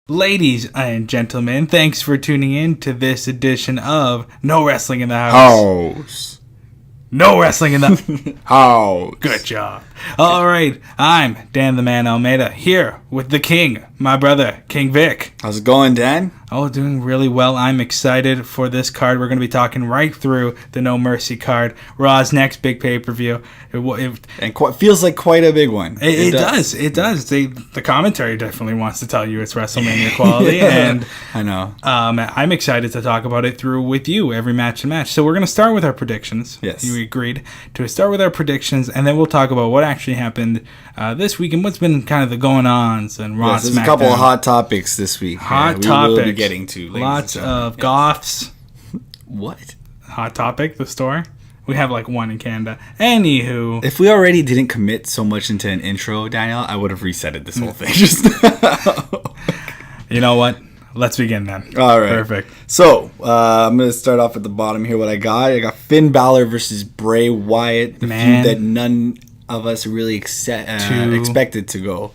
Ladies and gentlemen, thanks for tuning in to this edition of No Wrestling in the House. House. No Wrestling in the House. Good job. All right, I'm Dan the Man Almeida here with the King, my brother, King Vic. How's it going, Dan? Oh, doing really well. I'm excited for this card. We're going to be talking right through the No Mercy card, Raw's next big pay-per-view. Feels like quite a big one. It does. It does. The commentary definitely wants to tell you it's WrestleMania quality, and I know. I'm excited to talk about it through with you every match and match. So we're going to start with our predictions. Yes. You agreed to start with our predictions, and then we'll talk about what actually happened this week and what's been kind of the going-ons and Raw. Yes, there's a couple of hot topics this week. Hot topics. We will be getting to. Lots of goths. What? Hot Topic, the store. We have like one in Canada. Anywho. If we already didn't commit so much into an intro, Daniel, I would have resetted this whole thing just You know what? Let's begin then. All right. Perfect. So, I'm going to start off at the bottom here. What I got Finn Balor versus Bray Wyatt. The feud that none of us really expected to go.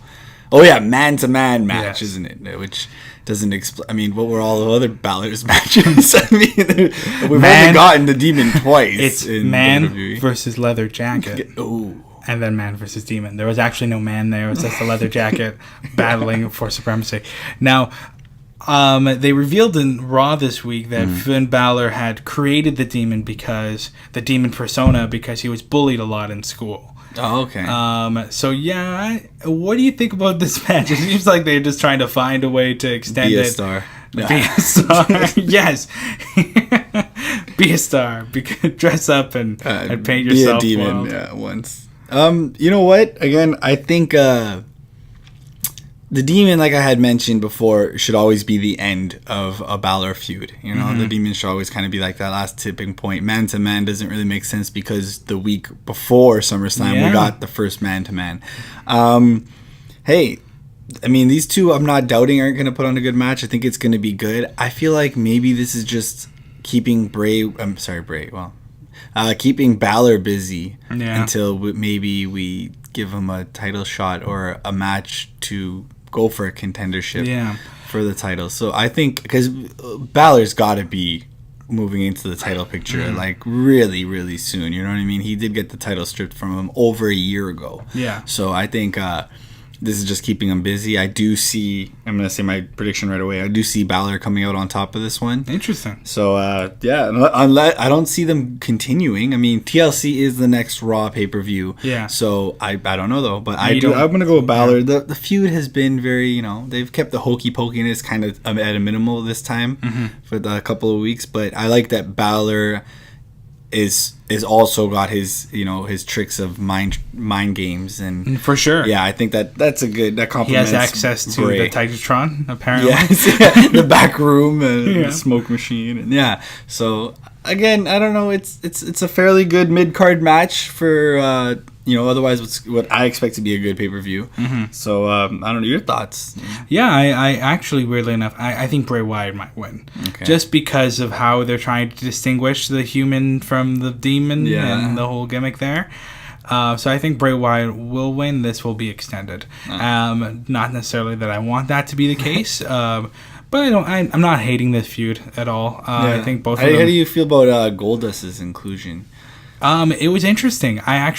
Oh, yeah. Man-to-man match, isn't it? Which doesn't explain. I mean, what were all the other Balor's matches? I mean, we've only gotten the Demon twice. It's man WWE. Versus leather jacket. Ooh. And then man versus demon. There was actually no man there. It was just a leather jacket battling for supremacy. Now, they revealed in Raw this week that Finn Balor had created the demon persona because he was bullied a lot in school. Oh, okay. So yeah, what do you think about this match? It seems like they're just trying to find a way to extend Be it. a star. Be a star. Yes. Be a star. Dress up and paint yourself. Be a demon, once. You know what? Again, I think the demon, like I had mentioned before, should always be the end of a Balor feud. You know, the demon should always kind of be like that last tipping point. Man to man doesn't really make sense because the week before SummerSlam, we got the first man to man. Hey, I mean, these two, I'm not doubting, aren't going to put on a good match. I think it's going to be good. I feel like maybe this is just keeping keeping Balor busy until maybe we give him a title shot or a match to go for a contendership for the title. So I think, because Balor's got to be moving into the title picture like really, really soon. You know what I mean? He did get the title stripped from him over a year ago. Yeah. So I think this is just keeping him busy. I do see, I'm going to say my prediction right away, I do see Balor coming out on top of this one. Interesting. So, unless I don't see them continuing. I mean, TLC is the next Raw pay-per-view. Yeah. So, I don't know, though. But I'm going to go with Balor. The feud has been very, they've kept the hokey-pokiness kind of at a minimal this time for a couple of weeks. But I like that Balor is also got his his tricks of mind games, and for sure. Yeah, I think that's a good, that complements. He has access to the Titantron, apparently. Yes, the back room and the smoke machine, and so again, I don't know, it's a fairly good mid-card match for otherwise what I expect to be a good pay-per-view. So I don't know, your thoughts? Yeah, I actually, weirdly enough, I think Bray Wyatt might win. Okay. Just because of how they're trying to distinguish the human from the demon and the whole gimmick there. So I think Bray Wyatt will win. This will be extended. Not necessarily that I want that to be the case. But I'm not hating this feud at all. I think both of them. How do you feel about Goldust's inclusion? It was interesting. I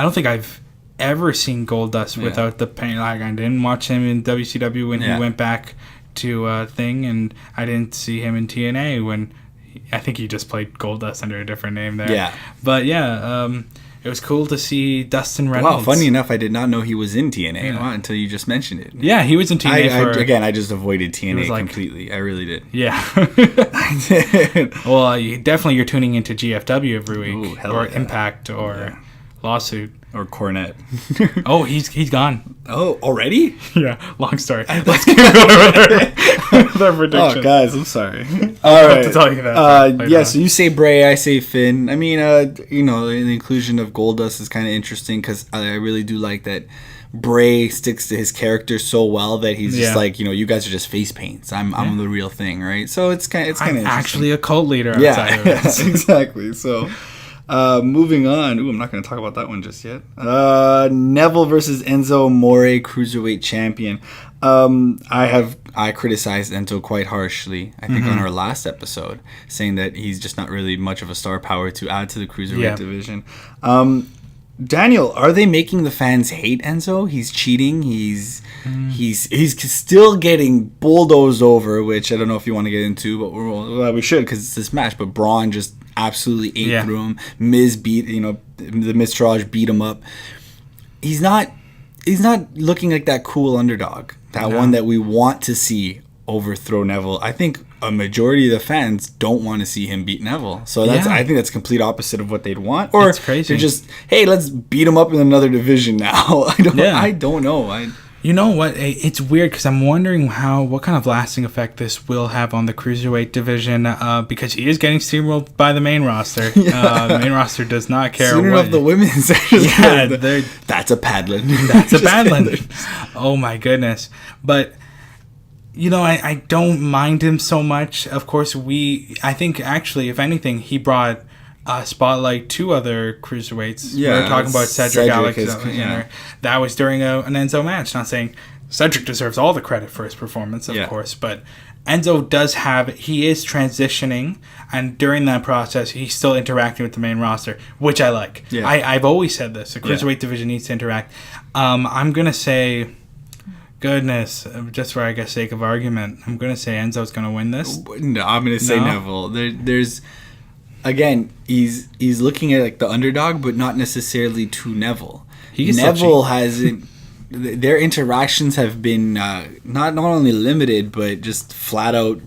don't think I've ever seen Goldust without the paint. Like, I didn't watch him in WCW when he went back to Thing, and I didn't see him in TNA when I think he just played Goldust under a different name there. Yeah. But it was cool to see Dustin Reynolds. Wow, funny enough, I did not know he was in TNA until you just mentioned it. Yeah, he was in TNA I just avoided TNA completely. I really did. Yeah. I did. Well, you're tuning into GFW every week. Or Impact or Lawsuit. Or Cornette. Oh, he's gone. Oh, already? Yeah, long story. Let's get over their prediction. Oh, guys, I'm sorry. All right. To tell you that. So you say Bray, I say Finn. I mean, the inclusion of Goldust is kind of interesting because I really do like that Bray sticks to his character so well that he's just like, you guys are just face paints. I'm the real thing, right? So it's kind of interesting. Actually a cult leader outside of it. Exactly. So moving on. I'm not going to talk about that one just yet. Neville versus Enzo Amore, Cruiserweight Champion. I have I criticized Enzo quite harshly, I think, on our last episode, saying that he's just not really much of a star power to add to the cruiserweight division. Daniel, are they making the fans hate Enzo? He's cheating. He's still getting bulldozed over, which I don't know if you want to get into, but we should because it's this match. But Braun just absolutely ate through him. Miz beat, the Miztourage beat him up. He's not looking like that cool underdog, that one that we want to see overthrow Neville. I think a majority of the fans don't want to see him beat Neville. So I think that's complete opposite of what they'd want. Or they're just, hey, let's beat him up in another division now. I don't know. You know what? It's weird because I'm wondering what kind of lasting effect this will have on the cruiserweight division because he is getting steamrolled by the main roster. The main roster does not care. Sooner of the women's. That's a paddling. That's a paddling. Oh my goodness. But I don't mind him so much. Of course, I think actually, if anything, he brought spotlight to other cruiserweights. Yeah, we were talking about Cedric Alexander. That was during an Enzo match. Not saying Cedric deserves all the credit for his performance, of course, but Enzo he is transitioning, and during that process, he's still interacting with the main roster, which I like. Yeah. I've always said this. The cruiserweight division needs to interact. I'm going to say, goodness, just for, I guess, sake of argument, I'm going to say Enzo's going to win this. No, I'm going to say Neville. There's... Again, he's looking at like the underdog, but not necessarily to Neville. Neville hasn't. Their interactions have been not only limited, but just flat out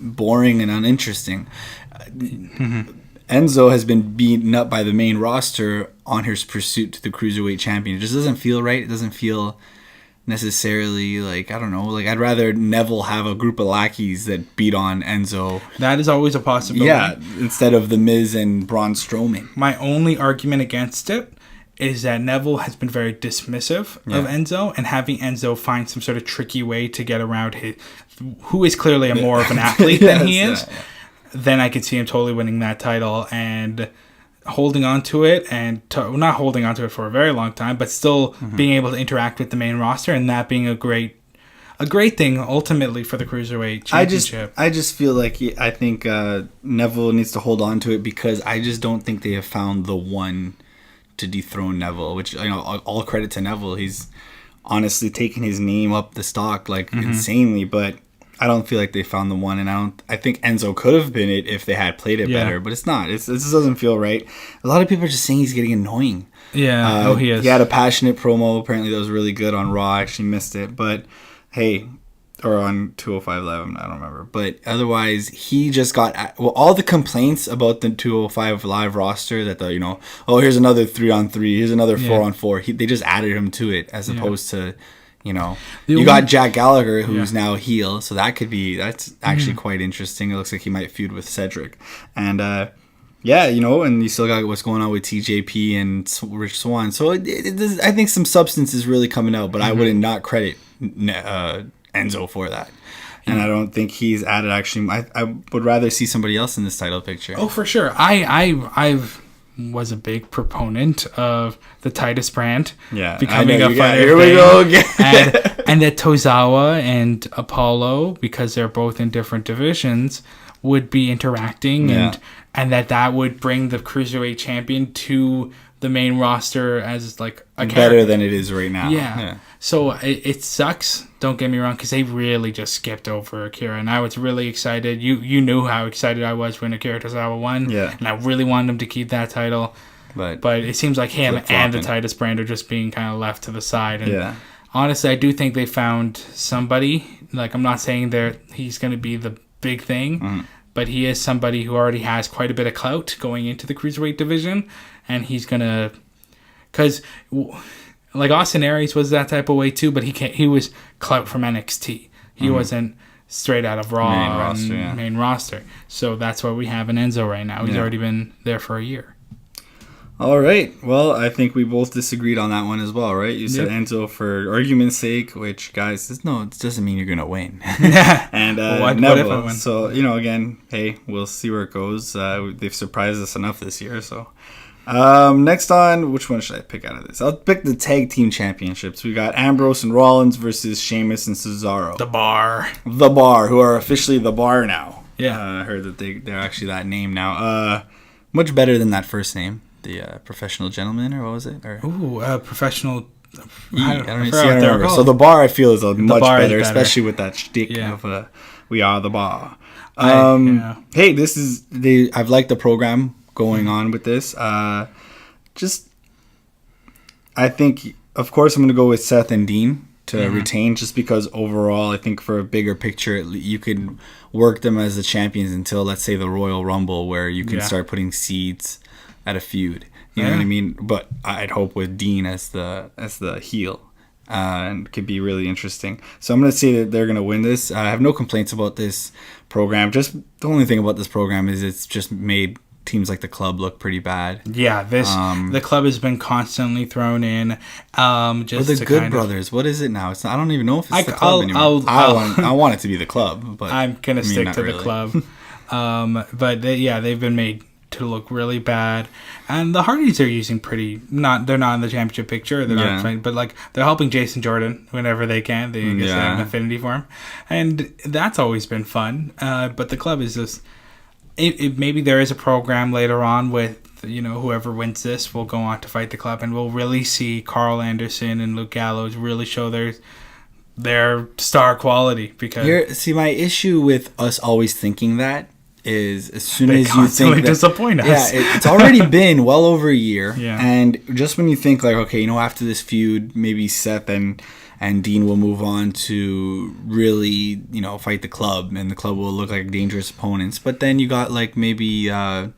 boring and uninteresting. Enzo has been beaten up by the main roster on his pursuit to the cruiserweight champion. It just doesn't feel right. It doesn't feel necessarily like, I don't know, like I'd rather Neville have a group of lackeys that beat on Enzo. That is always a possibility. Yeah, instead of the Miz and Braun Strowman. My only argument against it is that Neville has been very dismissive of Enzo, and having Enzo find some sort of tricky way to get around who is clearly more of an athlete than he is, then I could see him totally winning that title and holding on to it, and not holding on to it for a very long time, but still being able to interact with the main roster, and that being a great thing ultimately for the Cruiserweight Championship. I just feel like I think Neville needs to hold on to it because I just don't think they have found the one to dethrone Neville, which, all credit to Neville. He's honestly taken his name up the stock like insanely, but I don't feel like they found the one, and I think Enzo could have been it if they had played it better, but it's not. It just doesn't feel right. A lot of people are just saying he's getting annoying. Yeah, he is. He had a passionate promo. Apparently, that was really good on Raw. I actually missed it, but hey, or on 205 Live, I don't remember. But otherwise, he just got all the complaints about the 205 Live roster that here's another 3-on-3, here's another 4-on-4. They just added him to it as opposed to. You got Jack Gallagher, who's now heel, so that's actually quite interesting. It looks like he might feud with Cedric. And, and you still got what's going on with TJP and Rich Swann. So I think some substance is really coming out, but I would not credit Enzo for that. And I don't think he's added, actually. I would rather see somebody else in this title picture. Oh, for sure. I've was a big proponent of the Titus brand becoming a fighter. Here we go again. and that Tozawa and Apollo, because they're both in different divisions, would be interacting and that would bring the Cruiserweight champion to the main roster as like a better character. Than it is right now. Yeah. So it sucks, don't get me wrong, because they really just skipped over Akira, and I was really excited. You knew how excited I was when Akira Tozawa won, and I really wanted him to keep that title. But it seems like him and the Titus brand are just being kind of left to the side. And honestly, I do think they found somebody. Like, I'm not saying he's going to be the big thing, but he is somebody who already has quite a bit of clout going into the Cruiserweight division, and he's going to... Because... Like Austin Aries was that type of way too, but he was clout from NXT. He wasn't straight out of Raw main roster. So that's why we have an Enzo right now. He's already been there for a year. All right. Well, I think we both disagreed on that one as well, right? You said Enzo for argument's sake, which, guys, it doesn't mean you're going to win. And Neville. What if I win? So, again, hey, we'll see where it goes. They've surprised us enough this year, so... Next on, which one should I pick out of this? I'll pick the tag team championships. We got Ambrose and Rollins versus Sheamus and Cesaro. The Bar, who are officially the Bar now. Yeah, I heard that they're actually that name now. Much better than that first name, the Professional Gentleman, or what was it? Professional. I don't remember. So the Bar, I feel, is much better, especially with that shtick of "We are the Bar." Hey, I've liked the program going on with this. I think, of course, I'm going to go with Seth and Dean to retain, just because overall, I think for a bigger picture, you could work them as the champions until, let's say, the Royal Rumble, where you can start putting seeds at a feud. You know what I mean? But I'd hope with Dean as the heel, and could be really interesting. So I'm going to say that they're going to win this. I have no complaints about this program. Just the only thing about this program is it's just made teams like the Club look pretty bad. Yeah, the Club has been constantly thrown in. Just or the Good Brothers. What is it now? I don't even know if it's the Club anymore. I want it to be the Club, but I'm gonna stick to the Club. But they've been made to look really bad, and the Hardys are using they're not in the championship picture. They're not playing, but like they're helping Jason Jordan whenever they can. They have an affinity for him, and that's always been fun. But the Club is just. Maybe there is a program later on with, whoever wins this will go on to fight the Club, and we'll really see Carl Anderson and Luke Gallows really show their star quality. Because my issue with us always thinking that is, as soon as you think that, disappoint us. Yeah, it's already been well over a year, and just when you think like, okay, after this feud, maybe Seth and Dean will move on to really, fight the Club, and the Club will look like dangerous opponents. But then you got like maybe the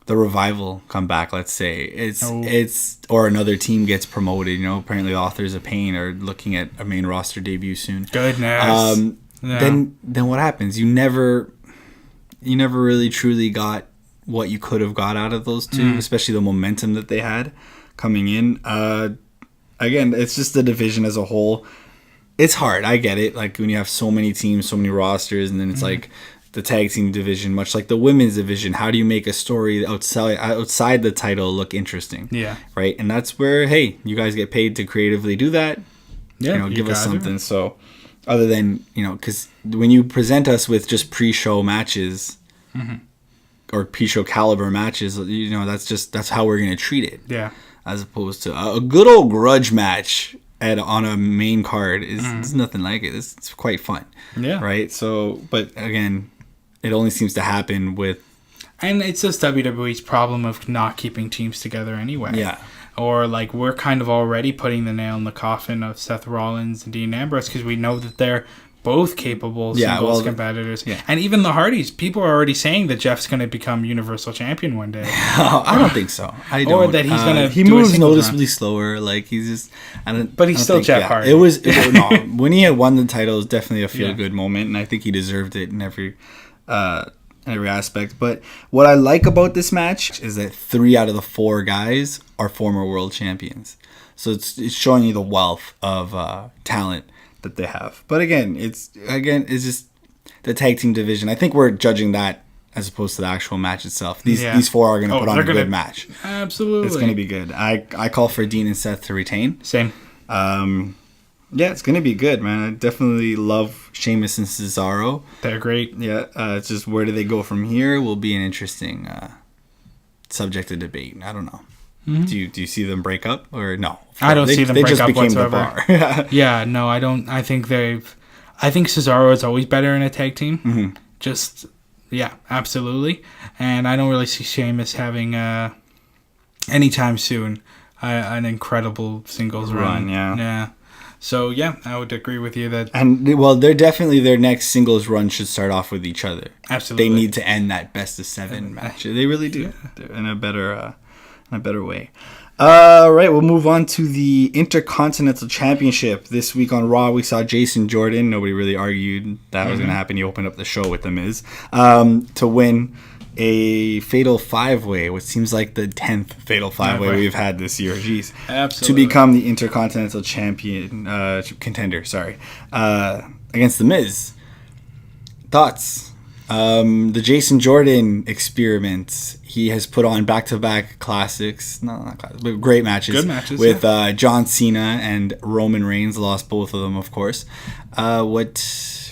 Revival come back. Let's say it's or another team gets promoted. Apparently the Authors of Pain are looking at a main roster debut soon. Goodness. Then what happens? You never really truly got what you could have got out of those two, especially the momentum that they had coming in. Again, it's just the division as a whole. It's hard. I get it. Like when you have so many teams, so many rosters, and then it's like the tag team division, much like the women's division. How do you make a story outside the title look interesting? Yeah. Right. And that's where, hey, you guys get paid to creatively do that. Yeah. Give us something. So other than, because when you present us with just pre-show matches or pre-show caliber matches, that's how we're going to treat it. Yeah. As opposed to a good old grudge match on a main card is nothing like it. It's quite fun. Yeah. Right? So, but again, it only seems to happen with... And it's just WWE's problem of not keeping teams together anyway. Yeah. Or like we're kind of already putting the nail in the coffin of Seth Rollins and Dean Ambrose because we know that they're both capable singles competitors. Yeah. And even the Hardys, people are already saying that Jeff's going to become Universal Champion one day. I don't think so. I don't. Or that he's going to He moves noticeably slower. Like he's just... But he's still Jeff Hardy. It was when he had won the title, it was definitely a feel-good moment, and I think he deserved it in every aspect. But what I like about this match is that 3 out of the 4 guys are former world champions. So it's showing you the wealth of talent that they have. But again, it's just the tag team division. I think we're judging that as opposed to the actual match itself. These 4 are going to put on a good match. Absolutely. It's going to be good. I call for Dean and Seth to retain. Same. It's going to be good, man. I definitely love Sheamus and Cesaro. They're great. Yeah. It's just where do they go from here will be an interesting subject of debate. I don't know. Mm-hmm. Do you see them break up or no? I don't see them break up whatsoever. Yeah, no, I don't. I think Cesaro is always better in a tag team. Mm-hmm. Just absolutely. And I don't really see Sheamus having anytime soon an incredible singles run. Yeah. So I would agree with you that. And they're definitely their next singles run should start off with each other. Absolutely, they need to end that best of 7 match. They really do. They're in a better way. Right, we'll move on to the Intercontinental Championship. This week on Raw, we saw Jason Jordan. Nobody really argued that was going to happen. He opened up the show with The Miz to win a Fatal 5-Way, which seems like the 10th Fatal 5-Way we've had this year. Jeez. Absolutely. To become the Intercontinental Champion contender, against The Miz. Thoughts? The Jason Jordan experiments. He has put on back-to-back classics. No, not classics, but great matches. Good matches. With John Cena and Roman Reigns. Lost both of them, of course.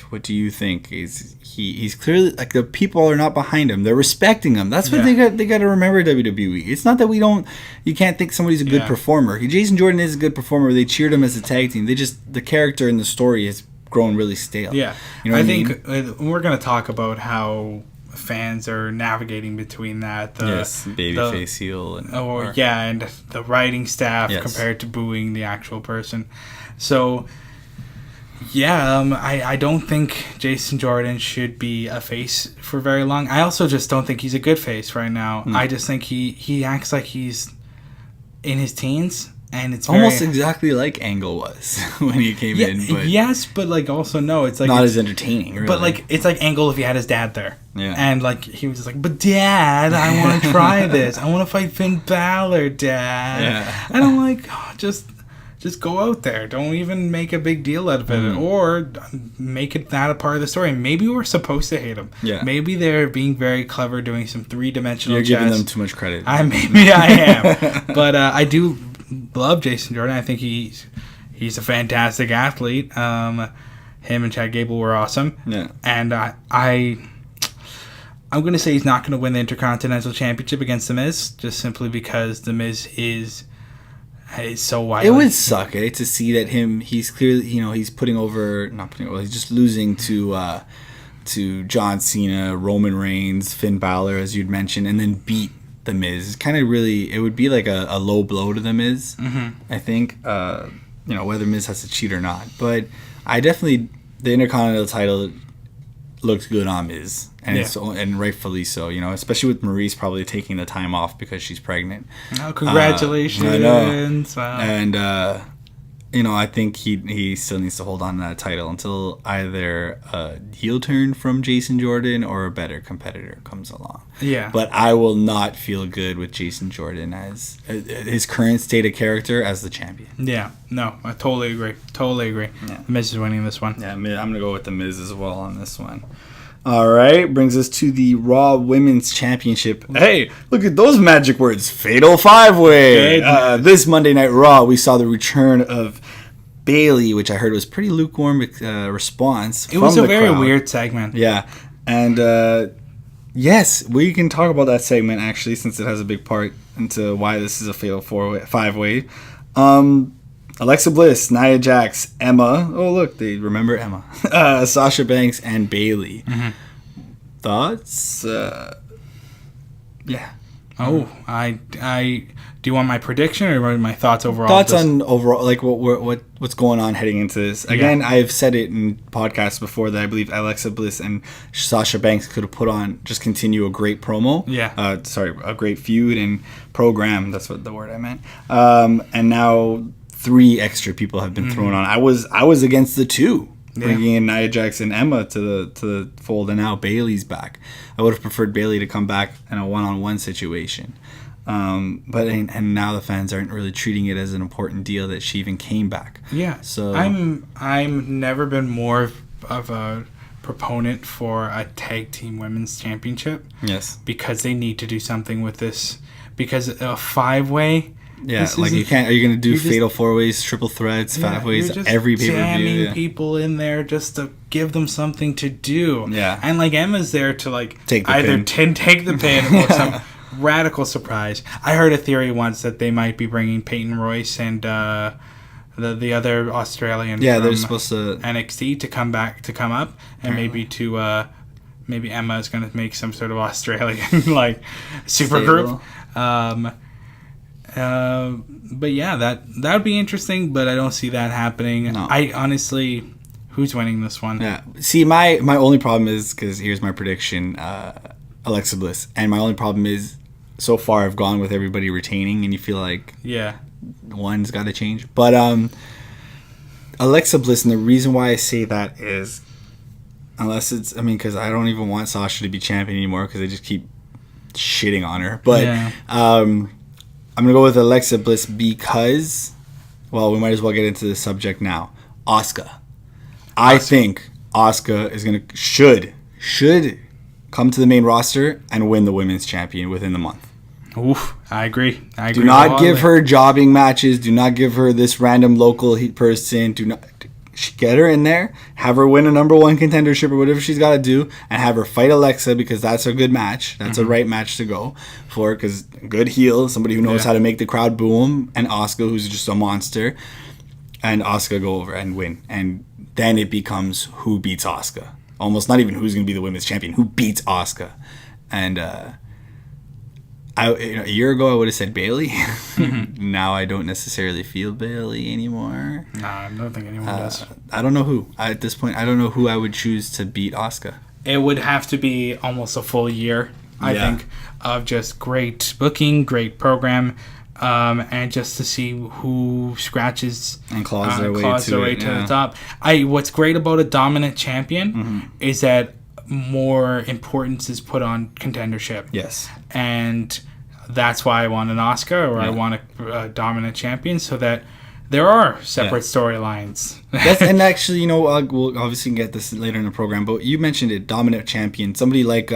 What do you think? He's clearly, like, the people are not behind him. They're respecting him. That's what they got to remember, WWE. It's not that you can't think somebody's a good performer. Jason Jordan is a good performer. They cheered him as a tag team. The character in the story has grown really stale. Yeah. You know I think we're going to talk about how fans are navigating between that. Babyface heel. And the writing staff compared to booing the actual person. So... I don't think Jason Jordan should be a face for very long. I also just don't think he's a good face right now. I just think he acts like he's in his teens, and it's almost exactly like Angle was when he came in. But yes, but like also no, it's like not as entertaining. Really. But like it's like Angle if he had his dad there, and like he was just like, "But Dad, I want to try this. I want to fight Finn Balor, Dad." And I'm like, just go out there. Don't even make a big deal out of it. Or make it that a part of the story. Maybe we're supposed to hate him. Yeah. Maybe they're being very clever doing some three-dimensional chess. You're giving them too much credit. Maybe I am. But I do love Jason Jordan. I think he's a fantastic athlete. Him and Chad Gable were awesome. Yeah. And I'm going to say he's not going to win the Intercontinental Championship against The Miz, just simply because The Miz is so wily. It would suck, to see that he's clearly, he's he's just losing to John Cena, Roman Reigns, Finn Balor, as you'd mentioned, and then beat The Miz. It's kind of really, it would be like a low blow to The Miz, I think, whether Miz has to cheat or not. But the Intercontinental title looks good on Miz, and rightfully so, especially with Maurice probably taking the time off because she's pregnant. Oh, congratulations. I know. Wow. And I think he still needs to hold on to that title until either a heel turn from Jason Jordan or a better competitor comes along. Yeah. But I will not feel good with Jason Jordan as his current state of character as the champion. Yeah. No, I totally agree. Yeah. The Miz is winning this one. Yeah, I'm going to go with The Miz as well on this one. All right, brings us to the Raw Women's Championship. Hey, look at those magic words. Fatal 5-Way. This Monday Night Raw, we saw the return of Bayley, which I heard was pretty lukewarm response. It was a very weird segment. Yeah, and yes, we can talk about that segment, actually, since it has a big part into why this is a Fatal 5-Way. Alexa Bliss, Nia Jax, Emma. Oh, look, they remember Emma. Sasha Banks and Bayley. Thoughts? Yeah. Oh, I do you want my prediction or my thoughts overall? Thoughts on overall, like what's going on heading into this? Again, I've said it in podcasts before that I believe Alexa Bliss and Sasha Banks could have continue a great promo. Yeah. A great feud and program. That's what the word I meant. And now 3 extra people have been thrown on. I was against the 2, bringing in Nia Jax and Emma to the fold, and now Bayley's back. I would have preferred Bayley to come back in a one-on-one situation, but now the fans aren't really treating it as an important deal that she even came back. Yeah. So I'm never been more of a proponent for a tag team women's championship. Yes. Because they need to do something with this. Because a 5-way. Yeah, like you can't. Are you going to do fatal 4-ways, triple threats, 5-ways, every pay per view? Jamming people in there just to give them something to do. Yeah, and like Emma's there to like take the pin or some radical surprise. I heard a theory once that they might be bringing Peyton Royce and the other Australian. Yeah, they're supposed to NXT to come up and maybe Emma is going to make some sort of Australian like super group. But yeah, that would be interesting, but I don't see that happening. No. I honestly, who's winning this one? Yeah. See, my only problem is, because here's my prediction, Alexa Bliss, and my only problem is so far I've gone with everybody retaining, and you feel like one's got to change. But Alexa Bliss, and the reason why I say that is, because I don't even want Sasha to be champion anymore because they just keep shitting on her. But I'm going to go with Alexa Bliss because, well, we might as well get into the subject now. Asuka. I think Asuka is going to, should come to the main roster and win the women's champion within the month. Oof, I agree. Do not give her jobbing matches. Do not give her this random local person. Do not get her in there. Have her win a number one contendership or whatever she's got to do, and have her fight Alexa, because that's a good match. That's a right match to go for, because good heel, somebody who knows how to make the crowd boo him, and Asuka, who's just a monster, and Asuka go over and win. And then it becomes who beats Asuka. Almost not even who's going to be the women's champion. Who beats Asuka? And a year ago I would have said Bayley. Now I don't necessarily feel Bayley anymore. Nah, I don't think anyone does. I don't know who. At this point, I don't know who I would choose to beat Asuka. It would have to be almost a full year, I think, of just great booking, great program, and just to see who scratches and claws their way to the top. What's great about a dominant champion is that more importance is put on contendership. Yes. And that's why I want an Asuka, or I want a dominant champion, so that there are separate storylines. And actually, we'll obviously get this later in the program, but you mentioned it, dominant champion. Somebody like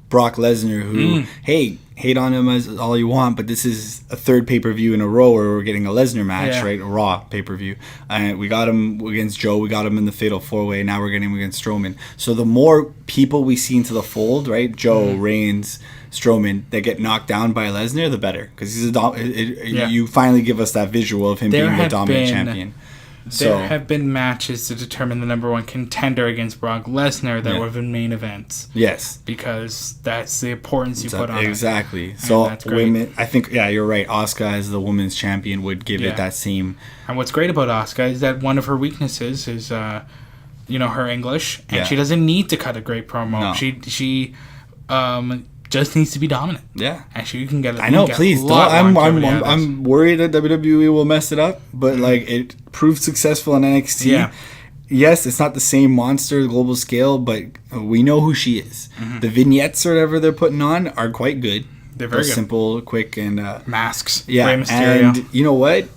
Brock Lesnar, who, hey, hate on him as all you want, but this is a third pay-per-view in a row where we're getting a Lesnar match, right? A Raw pay-per-view. And we got him against Joe. We got him in the Fatal 4-Way. Now we're getting him against Strowman. So the more people we see into the fold, right? Joe, Reigns, Strowman, that get knocked down by Lesnar, the better. Because he's you finally give us that visual of him being the dominant champion. There have been matches to determine the number one contender against Brock Lesnar that have been main events. Yes. Because that's the importance you put on it. Exactly. So women, I think, you're right. Asuka as the women's champion would give it that same. And what's great about Asuka is that one of her weaknesses is, her English. And she doesn't need to cut a great promo. No. She just needs to be dominant. Yeah. Actually, you can get it. I know, please don't. I'm worried that WWE will mess it up, but it proved successful in NXT. Yeah. Yes, it's not the same monster global scale, but we know who she is. The vignettes or whatever they're putting on are quite good. They're very good. Simple, quick, and masks. Yeah. Rey Mysterio. And you know what?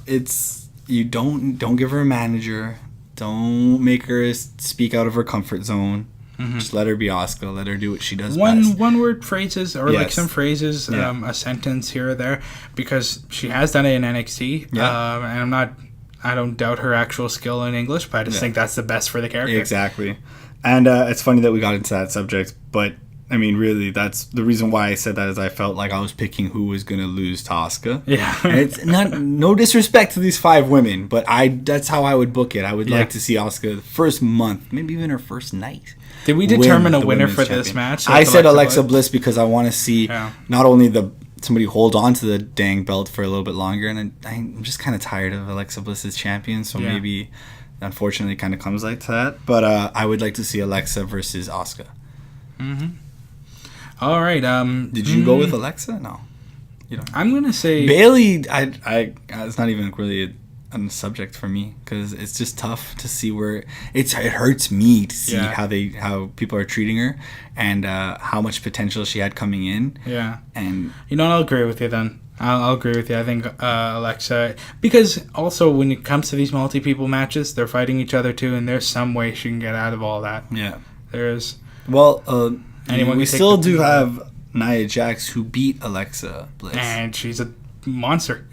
You don't give her a manager. Don't make her speak out of her comfort zone. Just let her be Asuka. Let her do what she does best. One word phrases, or like some phrases, a sentence here or there, because she has done it in NXT. Yeah. And I don't doubt her actual skill in English, but I just think that's the best for the character. Exactly. And it's funny that we got into that subject, but I mean, really, that's the reason why I said that, is I felt like I was picking who was going to lose to Asuka. Yeah. And it's no disrespect to these 5 women, but that's how I would book it. I would like to see Asuka the first month, maybe even her first night. Did we determine a winner for this match? I said Alexa Bliss because I want to see not only somebody hold on to the dang belt for a little bit longer, and I'm just kind of tired of Alexa Bliss as champion, so maybe, unfortunately, it kind of comes like that. But I would like to see Alexa versus Asuka. All right. Did you go with Alexa? No. I'm gonna say Bayley. It's not even really a subject for me, because it's just tough to see where it hurts me to see how people are treating her, and how much potential she had coming in. Yeah. And I'll agree with you then. I'll agree with you. I think Alexa, because also when it comes to these multi-people matches, they're fighting each other too, and there's some way she can get out of all that. Yeah. There is. Well, we still do have Nia Jax, who beat Alexa Bliss, and she's a monster.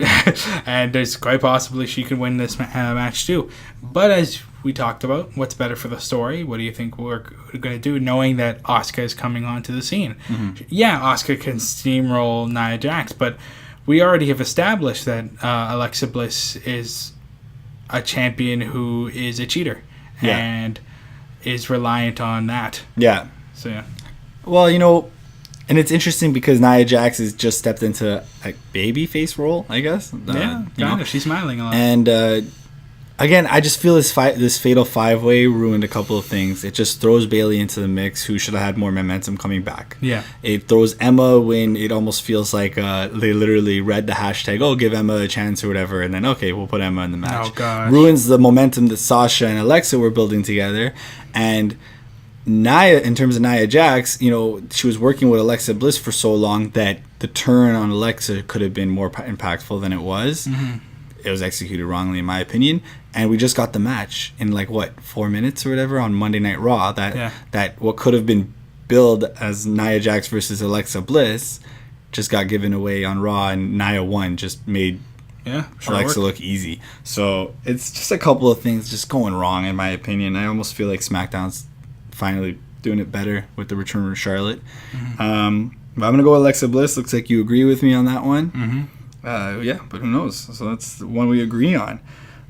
And it's quite possibly she could win this match too. But as we talked about, what's better for the story? What do you think we're going to do, knowing that Asuka is coming onto the scene? Yeah, Asuka can steamroll Nia Jax, but we already have established that Alexa Bliss is a champion who is a cheater and is reliant on that. Yeah. So yeah. Well, and it's interesting because Nia Jax has just stepped into a babyface role, I guess. She's smiling a lot. And again, I just feel this Fatal 5-Way ruined a couple of things. It just throws Bayley into the mix, who should have had more momentum coming back. Yeah. It throws Emma when it almost feels like they literally read the hashtag, give Emma a chance or whatever, and then, okay, we'll put Emma in the match. Oh, gosh. Ruins the momentum that Sasha and Alexa were building together. And Nia, in terms of Nia Jax, she was working with Alexa Bliss for so long that the turn on Alexa could have been more impactful than it was. It was executed wrongly, in my opinion. And we just got the match in 4 minutes or whatever on Monday Night Raw. That what could have been build as Nia Jax versus Alexa Bliss just got given away on Raw, and Nia won, just made Alexa look easy. So it's just a couple of things just going wrong, in my opinion. I almost feel like SmackDown's finally doing it better with the return of Charlotte. But I'm going to go with Alexa Bliss. Looks like you agree with me on that one. But who knows? So that's the one we agree on.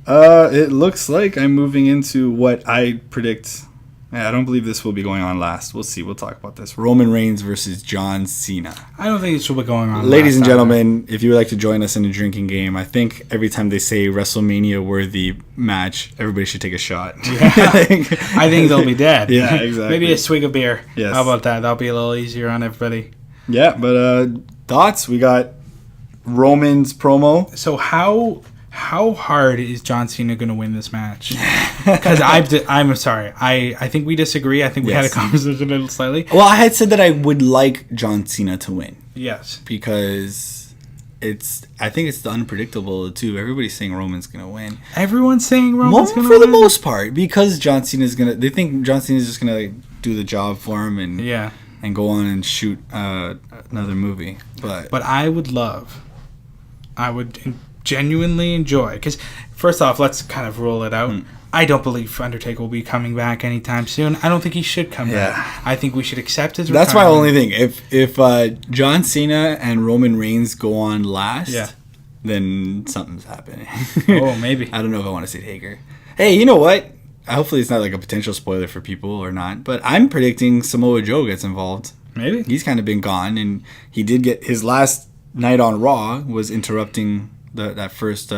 It looks like I'm moving into what I predict. I don't believe this will be going on last. We'll see. We'll talk about this. Roman Reigns versus John Cena. I don't think it should be going on Ladies and gentlemen, if you would like to join us in a drinking game, I think every time they say WrestleMania worthy match, everybody should take a shot. Yeah. I think they'll be dead. Yeah, exactly. Maybe a swig of beer. Yes. How about that? That'll be a little easier on everybody. Yeah, but thoughts? We got Roman's promo. So how hard is John Cena going to win this match? Because I'm sorry. I think we disagree. I think we had a conversation a little slightly. Well, I had said that I would like John Cena to win. Yes. Because I think it's the unpredictable, too. Everybody's saying Roman's going to win. Everyone's saying Roman's going to win? For the most part. Because John Cena's going to... They think John Cena's just going to do the job for him and go on and shoot another movie. But I would genuinely enjoy, because first off, let's kind of rule it out. I don't believe Undertaker will be coming back anytime soon. I don't think he should come back. I think we should accept his retirement. That's my only thing. If John Cena and Roman Reigns go on last, then something's happening. Oh, maybe. I don't know if I want to say Taker. Hey, you know what? Hopefully it's not like a potential spoiler for people or not, but I'm predicting Samoa Joe gets involved. Maybe. He's kind of been gone, and he did get his last night on Raw was interrupting that first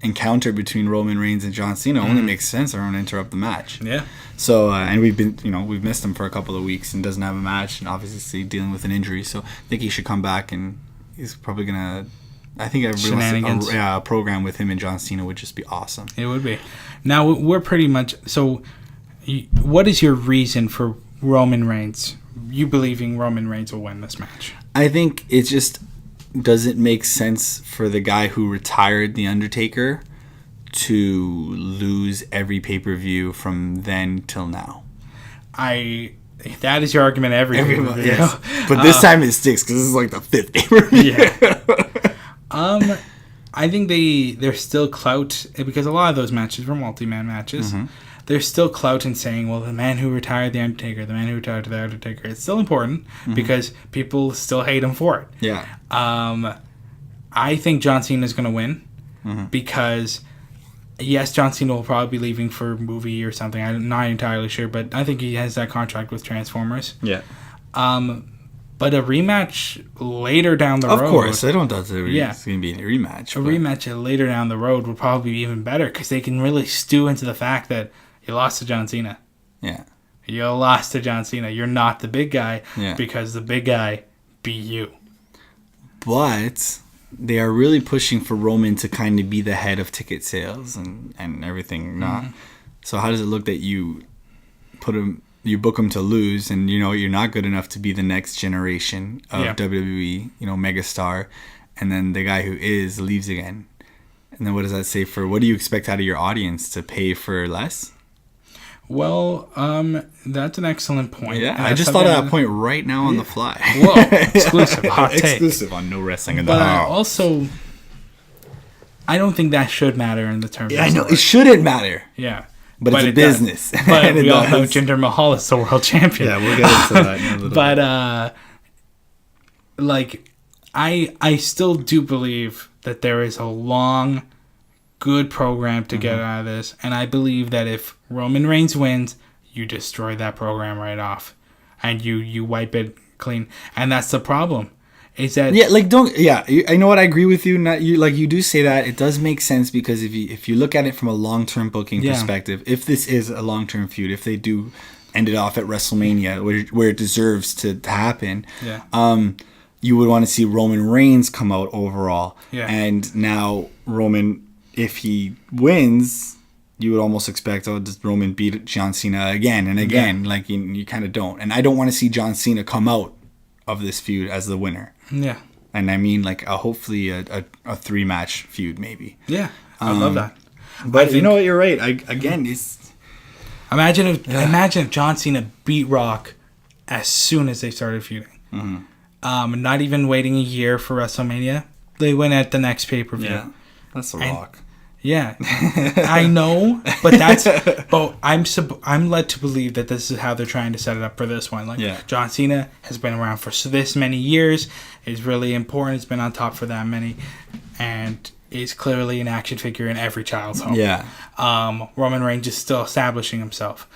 encounter between Roman Reigns and John Cena. Only makes sense. I don't want to interrupt the match. Yeah. So and we've missed him for a couple of weeks and doesn't have a match, and obviously dealing with an injury. So I think he should come back, and he's probably gonna. I think a program with him and John Cena would just be awesome. It would be. Now we're pretty much. So, what is your reason for Roman Reigns? You believing Roman Reigns will win this match? I think it just doesn't make sense for the guy who retired The Undertaker to lose every pay-per-view from then till now. That is your argument every pay-per-view. Yes. But this time it sticks because this is like the 5th pay-per-view. Yeah. I think there's still clout, because a lot of those matches were multi-man matches. There's still clout in saying, well, the man who retired The Undertaker, the man who retired The Undertaker. It's still important because people still hate him for it. Yeah. I think John Cena is going to win because, yes, John Cena will probably be leaving for a movie or something. I'm not entirely sure, but I think he has that contract with Transformers. Yeah. But a rematch later down the road... Of course. I don't doubt it's going to be a rematch. Rematch later down the road would probably be even better because they can really stew into the fact that you lost to John Cena. Yeah. You lost to John Cena. You're not the big guy because the big guy beat you. But they are really pushing for Roman to kind of be the head of ticket sales and everything. So how does it look that you book him to lose, and you're not good enough to be the next generation of WWE, megastar, and then the guy who is leaves again? And then what does that say for what do you expect out of your audience, to pay for less? Well, that's an excellent point. Yeah, I just thought of that point right now on the fly. Whoa, exclusive, hot take. Exclusive on No Wrestling in the House. But also, I don't think that should matter in the terms. Yeah, I know, it shouldn't matter. Yeah. But it's a business. But we all know Jinder Mahal is the world champion. Yeah, we'll get into that in a little bit. I still do believe that there is a long, good program to get out of this. And I believe that if Roman Reigns wins, you destroy that program right off. And you wipe it clean. And that's the problem. Is that I know what, I agree with you. You do say that it does make sense, because if you look at it from a long-term booking perspective, if this is a long-term feud, if they do end it off at WrestleMania where it deserves to happen, you would want to see Roman Reigns come out overall. And now Roman, if he wins, you would almost expect, does Roman beat John Cena again and again? You kind of don't. And I don't want to see John Cena come out of this feud as the winner. Yeah. And I mean, hopefully a 3-match feud, maybe. Yeah. I love that. But you know what? You're right. Imagine if John Cena beat Rock as soon as they started feuding. Not even waiting a year for WrestleMania. They went at the next pay-per-view. Yeah, that's The Rock. Yeah, I know, but that's. But I'm led to believe that this is how they're trying to set it up for this one. Like, John Cena has been around for this many years. Is really important. It's been on top for that many, and is clearly an action figure in every child's home. Yeah. Roman Reigns is still establishing himself.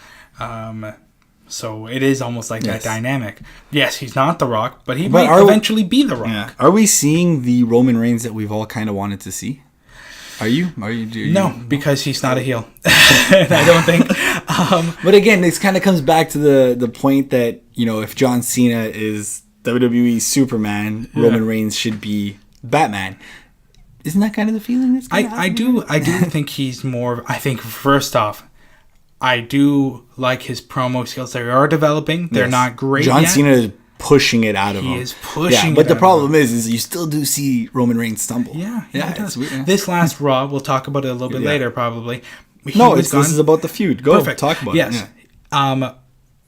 So it is almost like that dynamic. Yes, he's not The Rock, but he might eventually be The Rock. Yeah. Are we seeing the Roman Reigns that we've all kind of wanted to see? Are you? No, because he's not a heel. I don't think. But again, this kind of comes back to the point that, if John Cena is WWE Superman, Roman Reigns should be Batman. Isn't that kind of the feeling? I do think he's more. I think first off, I do like his promo skills. They are developing. They're not great. John Cena is pushing it out of him. He is pushing it. But the problem is you still do see Roman Reigns stumble. Yeah, he does. This last Raw, we'll talk about it a little bit later, probably. This is about the feud. Go talk about it. Yes.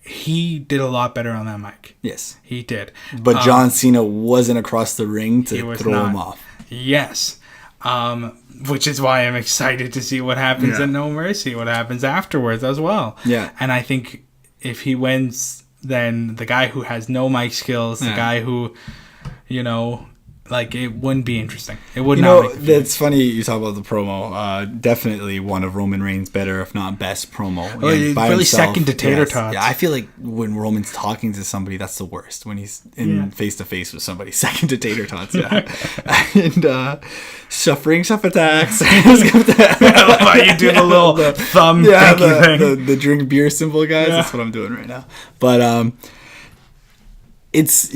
He did a lot better on that mic. Yes. He did. But John Cena wasn't across the ring to throw him off. Yes. Which is why I'm excited to see what happens in No Mercy, what happens afterwards as well. Yeah. And I think if he wins, then the guy who has no mic skills, the guy who, it wouldn't be interesting. It would not. That's funny you talk about the promo. Definitely one of Roman Reigns' better, if not best promo. Really himself. Second to Tater Tots. Yeah, I feel like when Roman's talking to somebody, that's the worst. When he's in face to face with somebody, second to Tater Tots. Yeah, and suffering attacks. I love how you do the little thumb thing. The drink beer symbol, guys. That's what I'm doing right now. But it's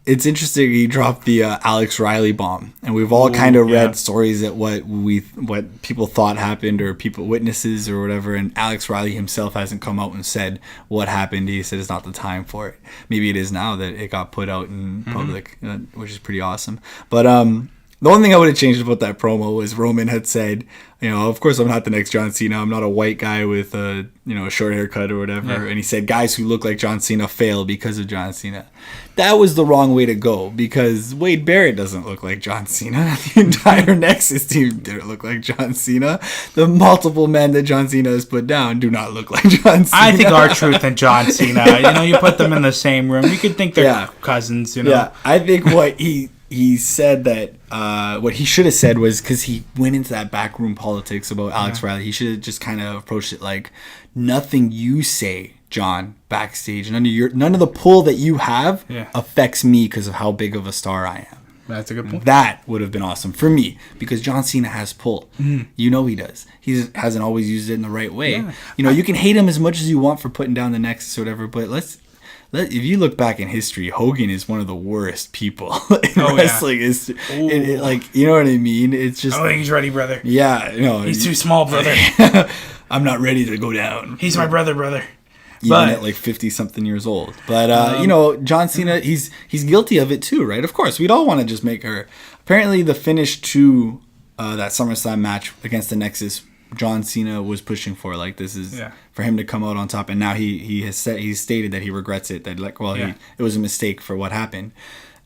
It's interesting he dropped the Alex Riley bomb, and we've all kind of read stories that what people thought happened or witnesses or whatever, and Alex Riley himself hasn't come out and said what happened. He said it's not the time for it. Maybe it is now that it got put out in public, which is pretty awesome. But the one thing I would have changed about that promo was Roman had said, of course I'm not the next John Cena. I'm not a white guy with a short haircut or whatever. Yeah. And he said guys who look like John Cena fail because of John Cena. That was the wrong way to go, because Wade Barrett doesn't look like John Cena. The entire Nexus team didn't look like John Cena. The multiple men that John Cena has put down do not look like John Cena. I think R-Truth and John Cena, you put them in the same room. You could think they're cousins, Yeah, I think what he said that what he should have said was, because he went into that backroom politics about Alex Riley, he should have just kind of approached it like, nothing you say, John, backstage, none of the pull that you have affects me because of how big of a star I am. That's a good point. That would have been awesome for me, because John Cena has pull. He does. He hasn't always used it in the right way. Yeah. You can hate him as much as you want for putting down the Nexus or whatever, but if you look back in history, Hogan is one of the worst people in wrestling history. You know what I mean? It's just. I don't think he's ready, brother. Yeah, he's too small, brother. I'm not ready to go down. He's my brother. Even at 50-something years old. But, John Cena, he's guilty of it too, right? Of course, we'd all want to just make her. Apparently, the finish to that SummerSlam match against the Nexus, John Cena was pushing for. This is for him to come out on top. And now he's stated that he regrets it. That it was a mistake for what happened.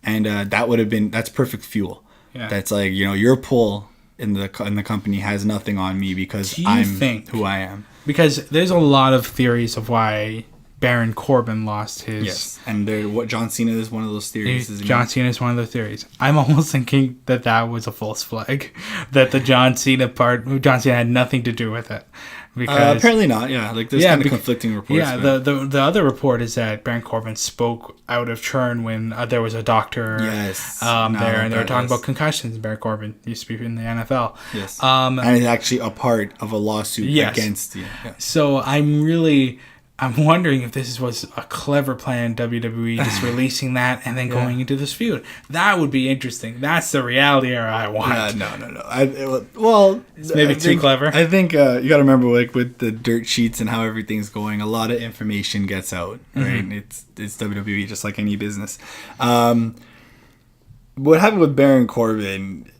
And that's perfect fuel. Yeah. That's your pull in the company has nothing on me because I'm who I am. Because there's a lot of theories of why Baron Corbin lost his... Yes, and John Cena is one of those theories. John Cena is one of those theories. I'm almost thinking that was a false flag. That the John Cena had nothing to do with it. Because apparently not, yeah. There's kind of conflicting reports. Yeah, the other report is that Baron Corbin spoke out of turn when there was a doctor there, and they were talking about concussions. Baron Corbin used to be in the NFL. Yes. And it's actually a part of a lawsuit against you. Yeah. So I'm wondering if this was a clever plan, WWE, just releasing that and then going into this feud. That would be interesting. That's the reality era I want. No. It's maybe too clever. I think you got to remember, with the dirt sheets and how everything's going, a lot of information gets out, right? It's WWE, just like any business. What happened with Baron Corbin,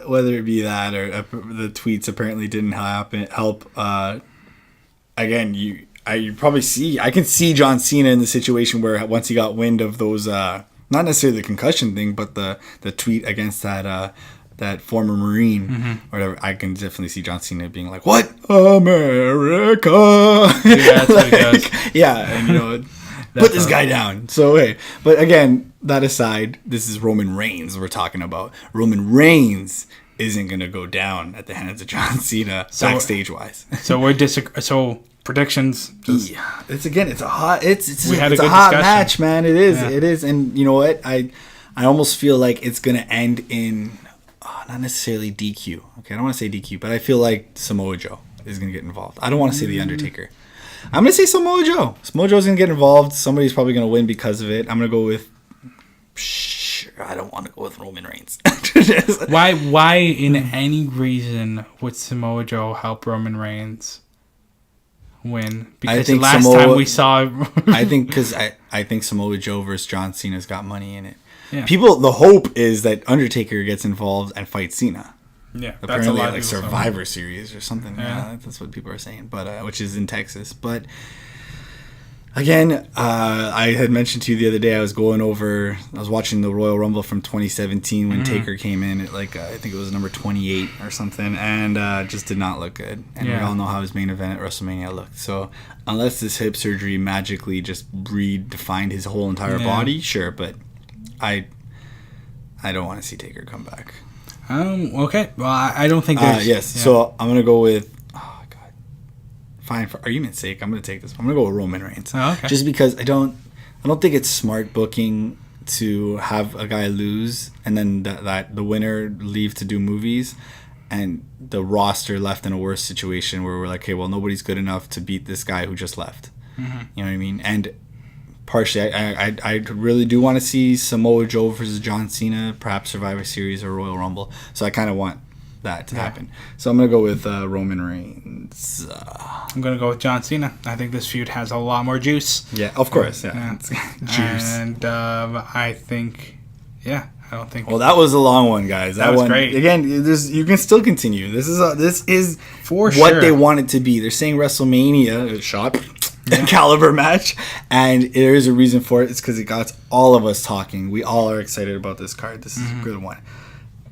whether it be that or the tweets apparently didn't help. Again, I can see John Cena in the situation where once he got wind of those, not necessarily the concussion thing, but the tweet against that former Marine or whatever, I can definitely see John Cena being like, "What, America?" Yeah, that's what he does. Yeah, and put this guy down. So hey, but again, that aside, this is Roman Reigns we're talking about. Roman Reigns isn't gonna go down at the hands of John Cena backstage wise. So we're So predictions. It's a hot match, man. It is, and you know what? I almost feel like it's gonna end in not necessarily DQ. Okay, I don't want to say DQ, but I feel like Samoa Joe is gonna get involved. I don't want to say The Undertaker. I'm gonna say Samoa Joe. Samoa Joe's gonna get involved. Somebody's probably gonna win because of it. I'm gonna go with. I don't want to go with Roman Reigns. Why in any reason would Samoa Joe help Roman Reigns win? Because the last time we saw I think Samoa Joe versus John Cena's got money in it. Yeah. The hope is that Undertaker gets involved and fights Cena. Yeah, apparently that's like Survivor Series or something. Yeah, that's what people are saying, but which is in Texas. But again, I had mentioned to you the other day, I was watching the Royal Rumble from 2017 when Taker came in at I think it was number 28 or something, and just did not look good. And we all know how his main event at WrestleMania looked. So unless this hip surgery magically just redefined his whole entire body, sure, but I don't want to see Taker come back. Okay. Well, I don't think there's... Yes. Yeah. So I'm going to go with... Oh, God. Fine. For argument's sake, I'm going to take this. I'm going to go with Roman Reigns. Oh, okay. Just because I don't think it's smart booking to have a guy lose and then that the winner leave to do movies and the roster left in a worse situation where we're like, okay, well, nobody's good enough to beat this guy who just left. Mm-hmm. You know what I mean? And... partially, I really do want to see Samoa Joe versus John Cena, perhaps Survivor Series or Royal Rumble. So I kind of want that to happen. So I'm going to go with Roman Reigns. I'm going to go with John Cena. I think this feud has a lot more juice. Yeah, of course. Yeah. Juice. And I think, I don't think... Well, that was a long one, guys. That was great. Again, you can still continue. This is for what sure. they want it to be. They're saying WrestleMania shot. Caliber match, and there is a reason for it. It's because it got all of us talking. We all are excited about this card. This is a good one.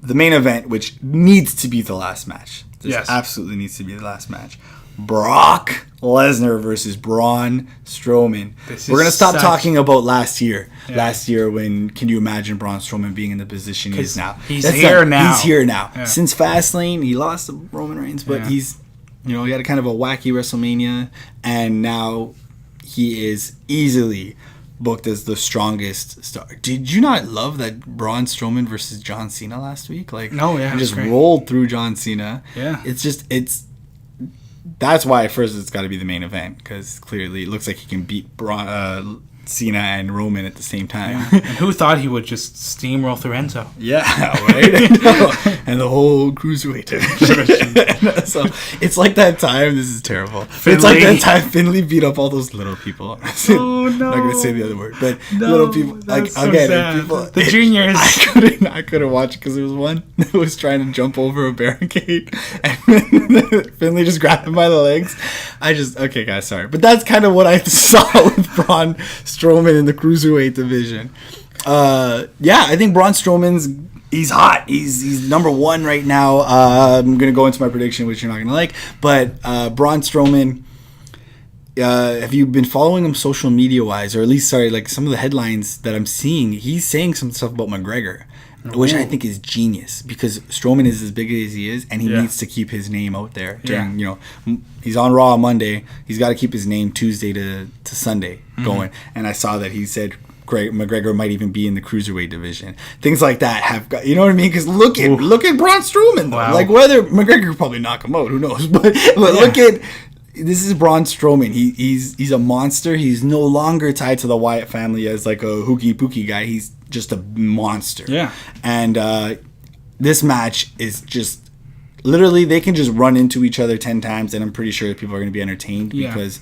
The main event, which needs to be the last match. This absolutely needs to be the last match. Brock Lesnar versus Braun Strowman. We're going to stop talking about last year. Yeah. Last year, can you imagine Braun Strowman being in the position he is now? He's here now. Yeah. Since Fastlane, he lost to Roman Reigns, but he's... he had a kind of a wacky WrestleMania, and now he is easily booked as the strongest star. Did you not love that Braun Strowman versus John Cena last week? No, yeah, he just rolled through John Cena. Yeah, that's why at first it's got to be the main event, because clearly it looks like he can beat Cena and Roman at the same time. Yeah. And who thought he would just steamroll through Enzo? Yeah, right? And the whole cruiserweight division. So it's like that time. This is terrible. It's like that time Finley beat up all those little people. Oh, no. I'm not going to say the other word, but little people. People. The juniors. I couldn't watch it because there was one that was trying to jump over a barricade, and Finley just grabbed him by the legs. Okay, guys, sorry. But that's kind of what I saw with Braun Strowman in the cruiserweight division. I think Braun he's hot. He's number one right now. I'm gonna go into my prediction, which you're not gonna like. But Braun Strowman, have you been following him social media wise, or at least some of the headlines that I'm seeing? He's saying some stuff about McGregor, which I think is genius, because Strowman is as big as he is, and he needs to keep his name out there. He's on Raw on Monday. He's got to keep his name Tuesday to Sunday going. And I saw that he said McGregor might even be in the cruiserweight division. Things like that have got, you know what I mean? Because look at Braun Strowman. Wow. Like, whether McGregor could probably knock him out, who knows? But look at. This is Braun Strowman. He's a monster. He's no longer tied to the Wyatt family as like a hooky pooky guy. He's just a monster. Yeah. And this match is just literally, they can just run into each other 10 times, and I'm pretty sure people are going to be entertained because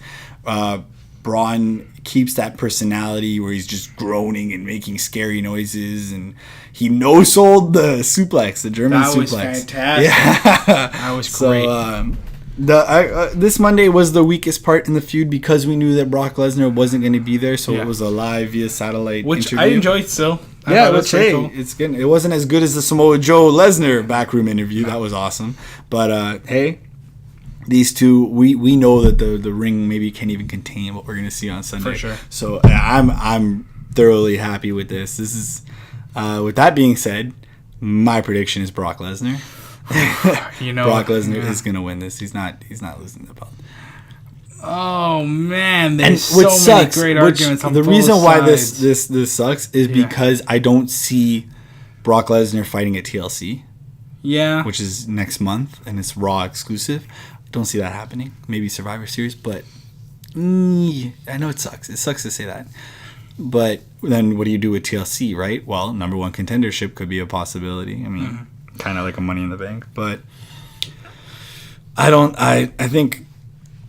Braun keeps that personality where he's just groaning and making scary noises, and he no-sold the suplex, the German suplex. That was fantastic. Yeah. That was great. So, This Monday was the weakest part in the feud because we knew that Brock Lesnar wasn't going to be there, so it was a live via satellite interview. I enjoyed still. Which cool. It's good. It wasn't as good as the Samoa Joe Lesnar backroom interview. That was awesome. But hey, these two, we know that the ring maybe can't even contain what we're going to see on Sunday. For sure. So I'm thoroughly happy with this. This is with that being said, my prediction is Brock Lesnar. Brock Lesnar is going to win this. He's not losing the belt. Oh man, there's so many great arguments on both sides. The reason why this sucks is because I don't see Brock Lesnar fighting at TLC. Yeah. Which is next month and it's Raw exclusive. I don't see that happening. Maybe Survivor Series, but I know it sucks. It sucks to say that. But then what do you do with TLC, right? Well, number one contendership could be a possibility. I mean, kind of like a Money in the Bank, but I think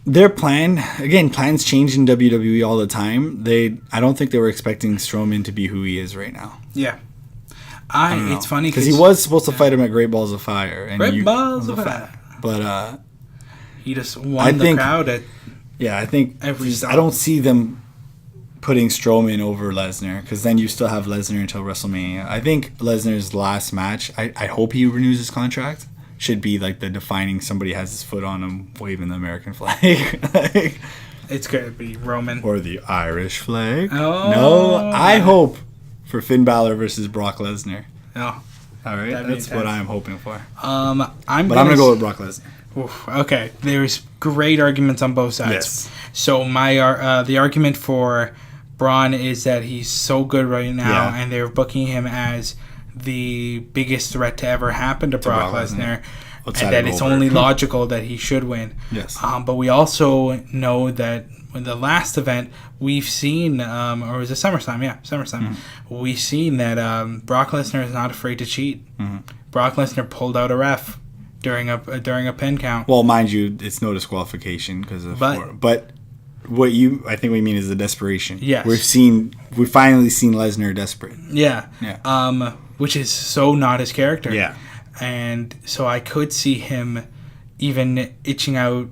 their plan, again, plans change in WWE all the time. I don't think they were expecting Strowman to be who he is right now. Yeah. It's funny because he was supposed to fight him at Great Balls of Fire. And Balls of Fire. But he just won the crowd at I think I don't see them putting Strowman over Lesnar because then you still have Lesnar until WrestleMania. I think Lesnar's last match, I hope he renews his contract. Should be like the defining somebody has his foot on him waving the American flag. It's going to be Roman. Or the Irish flag. Oh. No, I hope for Finn Balor versus Brock Lesnar. Oh. All right, that's what I'm hoping for. I'm going to go with Brock Lesnar. Oof, okay, there's great arguments on both sides. Yes. So the argument for Braun is that he's so good right now, and they're booking him as the biggest threat to ever happen to Brock Lesnar, and that it's only logical that he should win. Yes. But we also know that in the last event, we've seen, or was it SummerSlam? Yeah, SummerSlam. We've seen that Brock Lesnar is not afraid to cheat. Brock Lesnar pulled out a ref during a pin count. Well, mind you, it's no disqualification because of. But what I think we mean is the desperation. Yes. We've finally seen Lesnar desperate. Yeah. Which is so not his character. Yeah. And so I could see him even itching out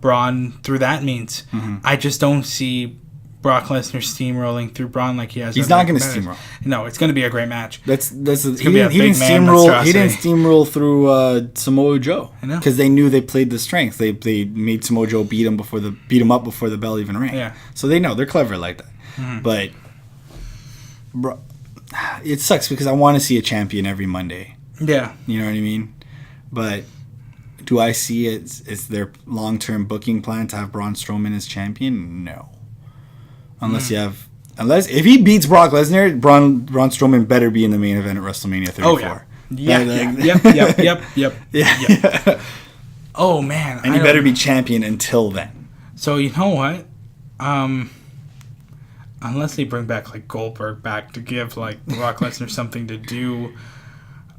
Braun through that means. I just don't see Brock Lesnar steamrolling through Braun like he has. He's not going to steamroll. No, it's going to be a great match. He didn't steamroll through Samoa Joe. I know, because they knew they played the strength. They made Samoa Joe beat him up before the bell even rang. Yeah. So they know they're clever like that. But it sucks because I want to see a champion every Monday. Yeah. You know what I mean? But do I see it as their long-term booking plan to have Braun Strowman as champion? No. Unless if he beats Brock Lesnar, Braun Strowman better be in the main event at WrestleMania 34. Oh, yeah. Yep. Oh, man. And he better be champion until then. So, you know what? Unless they bring back, like, Goldberg back to give, like, Brock Lesnar something to do.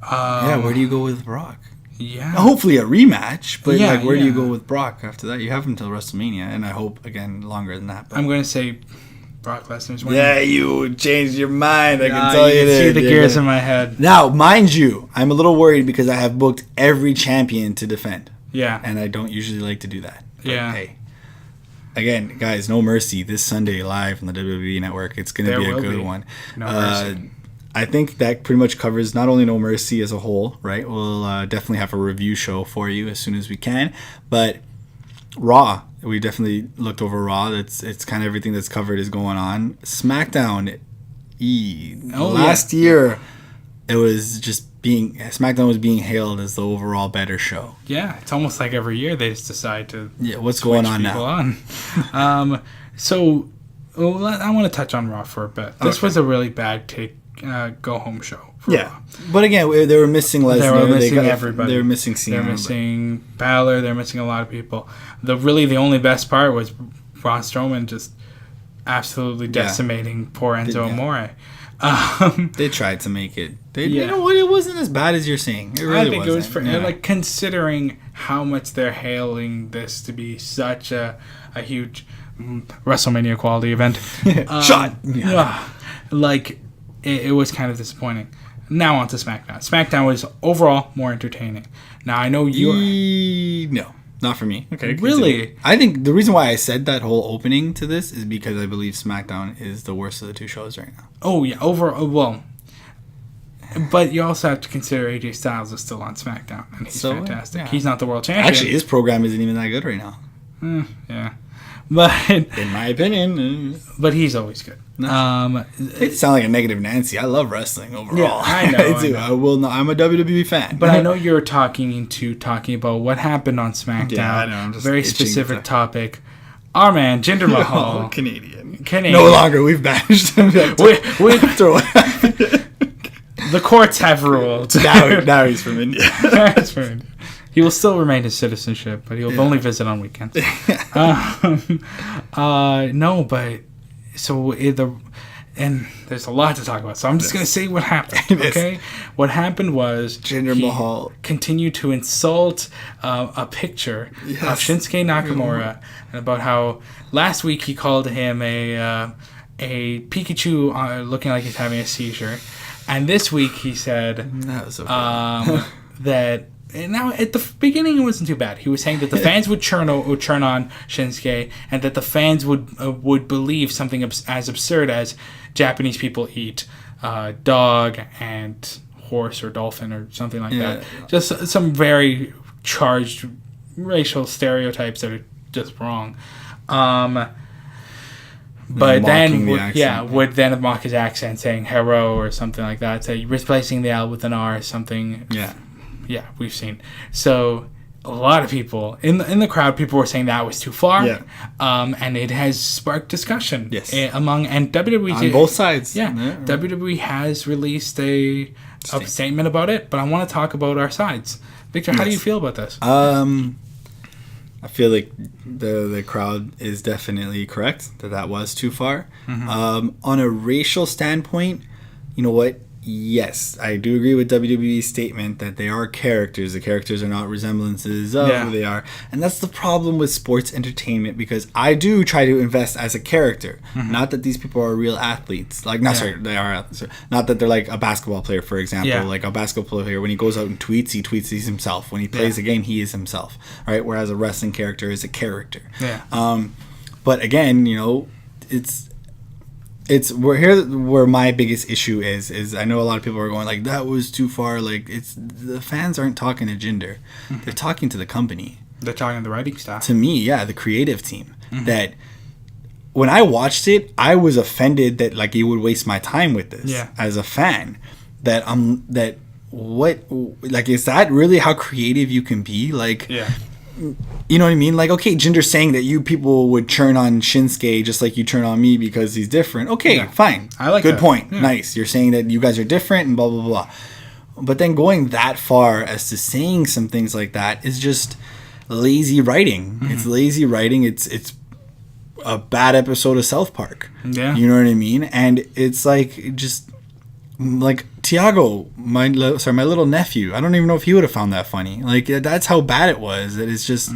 Where do you go with Brock? Yeah. Hopefully a rematch, but where do you go with Brock after that? You have him until WrestleMania, and I hope, again, longer than that. But I'm going to say Brock Lesnar's winning. Yeah, you changed your mind. I can tell you that. See the gears in my head. Now, mind you, I'm a little worried because I have booked every champion to defend. Yeah. And I don't usually like to do that. But hey, again, guys, No Mercy this Sunday live on the WWE Network. It's going to be a good one. No Mercy. I think that pretty much covers not only No Mercy as a whole, right? We'll definitely have a review show for you as soon as we can. But Raw, we definitely looked over Raw. It's kind of everything that's covered is going on. SmackDown, last year, it was just SmackDown was being hailed as the overall better show. Yeah, it's almost like every year they just decide to what's going on now? I want to touch on Raw for a bit. This was a really bad go home show. Raw. But again, they were missing Lesnar. They were missing everybody. They were missing Cena. They're missing Balor. They're missing a lot of people. The only best part was Braun Strowman just absolutely decimating poor Enzo Amore. They tried to make it. You know what? It wasn't as bad as you're saying. It really I think wasn't. It was like considering how much they're hailing this to be such a huge WrestleMania quality event. Shot. It was kind of disappointing. Now on to SmackDown. SmackDown was overall more entertaining. Now I know you. No. Not for me. Okay. Really? I think the reason why I said that whole opening to this is because I believe SmackDown is the worst of the two shows right now. Oh, yeah. Well, but you also have to consider AJ Styles is still on SmackDown, and he's fantastic. Yeah. He's not the world champion. Actually, his program isn't even that good right now. Yeah. But in my opinion. But he's always good. It sounds like a negative Nancy. I love wrestling overall. Yeah, I know. I do. I will not. I'm a WWE fan. But I know you're talking about what happened on SmackDown. Yeah, I know. I'm just very specific topic. Our man, Jinder Mahal. Canadian. No longer. We've banished him. The courts have ruled. Now he's from India. He will still remain his citizenship, but he'll only visit on weekends. No, but and there's a lot to talk about, so I'm just going to say what happened, okay? What happened was Jinder Mahal continued to insult a picture of Shinsuke Nakamura and about how last week he called him a Pikachu looking like he's having a seizure, and this week he said that. And now, at the beginning, it wasn't too bad. He was saying that the fans would churn on Shinsuke, and that the fans would believe something as absurd as Japanese people eat dog and horse or dolphin or something like that. Just some very charged racial stereotypes that are just wrong. But then, would then mock his accent, saying "hero" or something like that. So replacing the L with an R or something. Yeah, we've seen. So a lot of people in the crowd, people were saying that was too far. Yeah. And it has sparked discussion. Yes. Among WWE on both sides. Yeah. WWE has released a statement about it, but I want to talk about our sides. Victor, how do you feel about this? I feel like the crowd is definitely correct that was too far. Mm-hmm. On a racial standpoint, you know what? Yes, I do agree with WWE's statement that they are characters. The characters are not resemblances of who they are. And that's the problem with sports entertainment, because I do try to invest as a character. Mm-hmm. Not that these people are real athletes. Like, sorry, they are athletes. Not that they're like a basketball player, for example. Yeah. Like a basketball player, when he goes out and tweets, he's himself. When he plays a game, he is himself. Right? Whereas a wrestling character is a character. Yeah. But again, it's where my biggest issue is I know a lot of people are going like, that was too far. Like, it's the fans aren't talking to Jinder. Mm-hmm. They're talking to the company. They're talking to the writing staff. To me, the creative team. Mm-hmm. That when I watched it, I was offended that like you would waste my time with this as a fan. Is that really how creative you can be? Like, you know what I mean? Like, okay, Jinder's saying that you people would churn on Shinsuke just like you churn on me because he's different. Okay, fine. I like Good that. point. Yeah. Nice. You're saying that you guys are different and blah, blah, blah. But then going that far as to saying some things like that is just lazy writing. Mm-hmm. It's lazy writing. It's a bad episode of South Park. Yeah. You know what I mean? And it's like just... Like Tiago, my little nephew, I don't even know if he would have found that funny. Like, that's how bad it was. That it's just,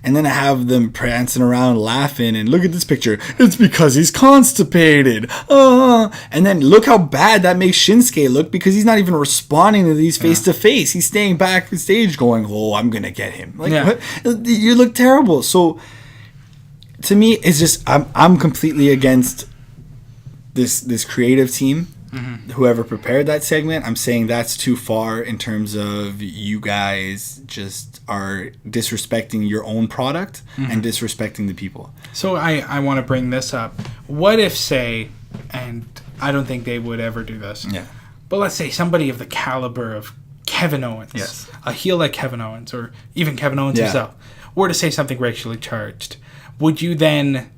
and then I have them prancing around laughing and look at this picture. It's because he's constipated. And then look how bad that makes Shinsuke look, because he's not even responding to these face to face. He's staying back from stage going, "Oh, I'm gonna get him." Like, what? You look terrible. So to me, it's just I'm completely against this creative team. Mm-hmm. Whoever prepared that segment, I'm saying that's too far in terms of you guys just are disrespecting your own product and disrespecting the people. So I want to bring this up. What if, say, and I don't think they would ever do this, but let's say somebody of the caliber of Kevin Owens, a heel like Kevin Owens, or even Kevin Owens himself, were to say something racially charged, would you then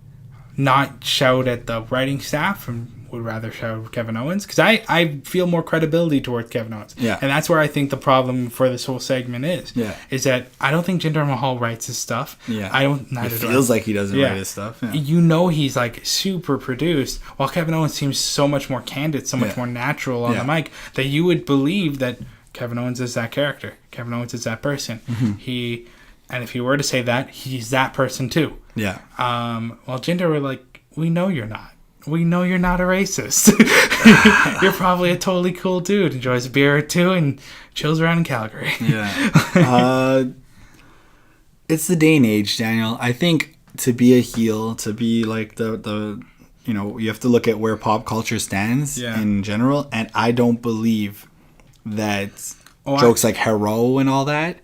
not shout at the writing staff and would rather shout Kevin Owens? Because I feel more credibility towards Kevin Owens. Yeah. And that's where I think the problem for this whole segment is. Yeah. Is that I don't think Jinder Mahal writes his stuff. Yeah. It feels like he doesn't write his stuff. Yeah. You know, he's like super produced, while Kevin Owens seems so much more candid, so much more natural on the mic, that you would believe that Kevin Owens is that character. Kevin Owens is that person. Mm-hmm. And if he were to say that, he's that person too. Yeah. Well, Jinder were like, we know you're not. We know you're not a racist. You're probably a totally cool dude. Enjoys a beer or two and chills around in Calgary. Yeah. it's the day and age, Daniel. I think to be a heel, to be like the you know, you have to look at where pop culture stands in general. And I don't believe that jokes like Hero and all that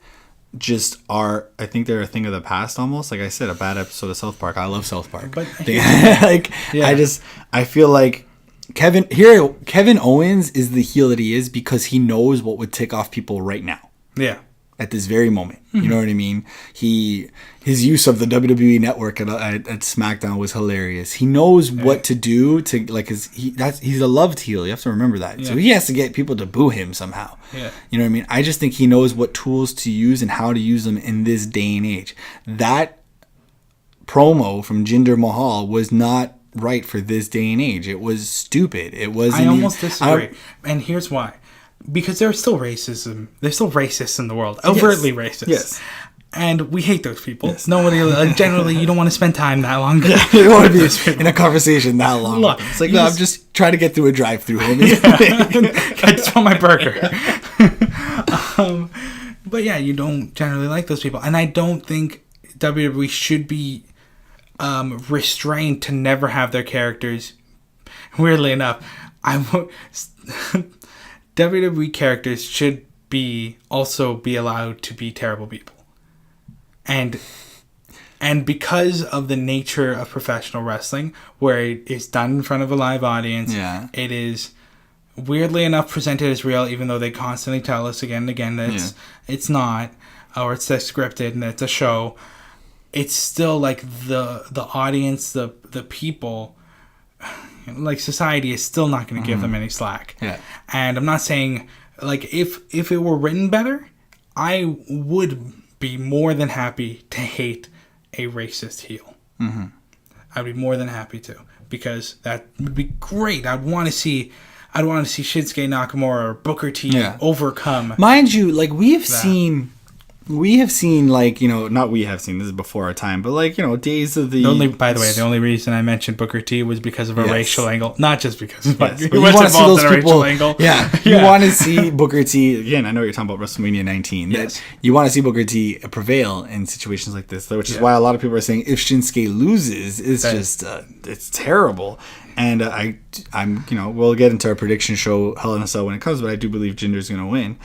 just are, I think they're a thing of the past almost. Like I said, a bad episode of South Park. I love South Park. But I feel like Kevin Owens is the heel that he is because he knows what would tick off people right now. Yeah. At this very moment. You know what I mean? His use of the WWE network at SmackDown was hilarious. He knows what to do to like he's a loved heel. You have to remember that. Yeah. So he has to get people to boo him somehow. Yeah. You know what I mean? I just think he knows what tools to use and how to use them in this day and age. That promo from Jinder Mahal was not right for this day and age. It was stupid. It wasn't. I almost disagree. And here's why. Because there's still racism. There's still racists in the world. Overtly racist. Yes. And we hate those people. Yes. Nobody, generally, you don't want to spend time that long. Yeah, you don't want to be in a conversation that long. Look, it's like, no, I'm just trying to get through a drive-through, homie. I just want my burger. But yeah, you don't generally like those people. And I don't think WWE should be restrained to never have their characters. Weirdly enough, WWE characters should also be allowed to be terrible people. And because of the nature of professional wrestling, where it is done in front of a live audience, it is weirdly enough presented as real, even though they constantly tell us again and again that it's not, or it's scripted and it's a show. It's still like the audience, the people, like society is still not going to give them any slack. Yeah. And I'm not saying like if it were written better, I would be more than happy to hate a racist heel. Mm-hmm. I'd be more than happy to, because that would be great. I'd want to see Shinsuke Nakamura or Booker T overcome. Mind you, like we have seen like, you know, not we have seen, this is before our time, but like, you know, days of the by the way, the only reason I mentioned Booker T was because of a racial angle, not just because he was involved in a racial angle. You want to see Booker T, again, I know you're talking about WrestleMania 19, that you want to see Booker T prevail in situations like this, which is why a lot of people are saying if Shinsuke loses, it's just it's terrible. And I'm you know, we'll get into our prediction show Hell in a Cell when it comes, but I do believe Jinder's going to win.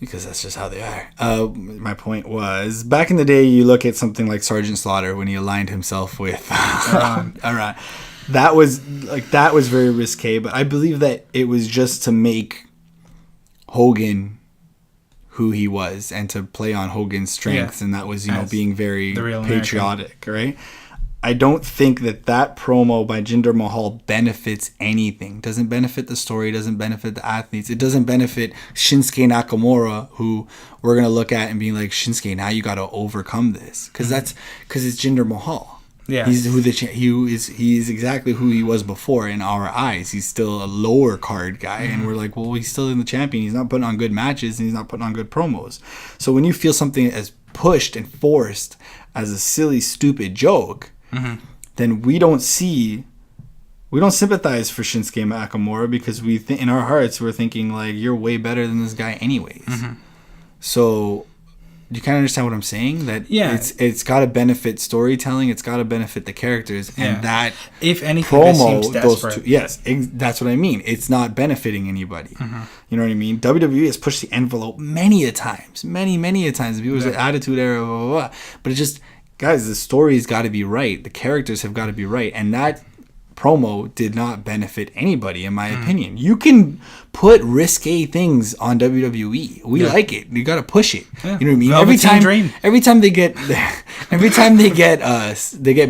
Because that's just how they are. My point was, back in the day, you look at something like Sergeant Slaughter when he aligned himself with Iran. That was very risque, but I believe that it was just to make Hogan who he was and to play on Hogan's strengths, and that was, you know, being very patriotic, right? I don't think that promo by Jinder Mahal benefits anything. Doesn't benefit the story, doesn't benefit the athletes. It doesn't benefit Shinsuke Nakamura, who we're going to look at and being like, Shinsuke, now you got to overcome this. Because it's Jinder Mahal. Yeah. He's exactly who he was before in our eyes. He's still a lower card guy, and we're like, well, he's still in the champion. He's not putting on good matches, and he's not putting on good promos. So when you feel something as pushed and forced as a silly, stupid joke, then we don't sympathize for Shinsuke Nakamura, because in our hearts we're thinking like, you're way better than this guy anyways. So you kind of understand what I'm saying? That it's got to benefit storytelling, it's got to benefit the characters, and that if anything promo seems desperate. That's what I mean. It's not benefiting anybody. You know what I mean? WWE has pushed the envelope many a times. People say Attitude Era, blah, blah, blah. But it just, guys, the story's got to be right. The characters have got to be right. And that promo did not benefit anybody, in my opinion. You can put risque things on WWE. We like it. You got to push it. You know what I mean? Every time they get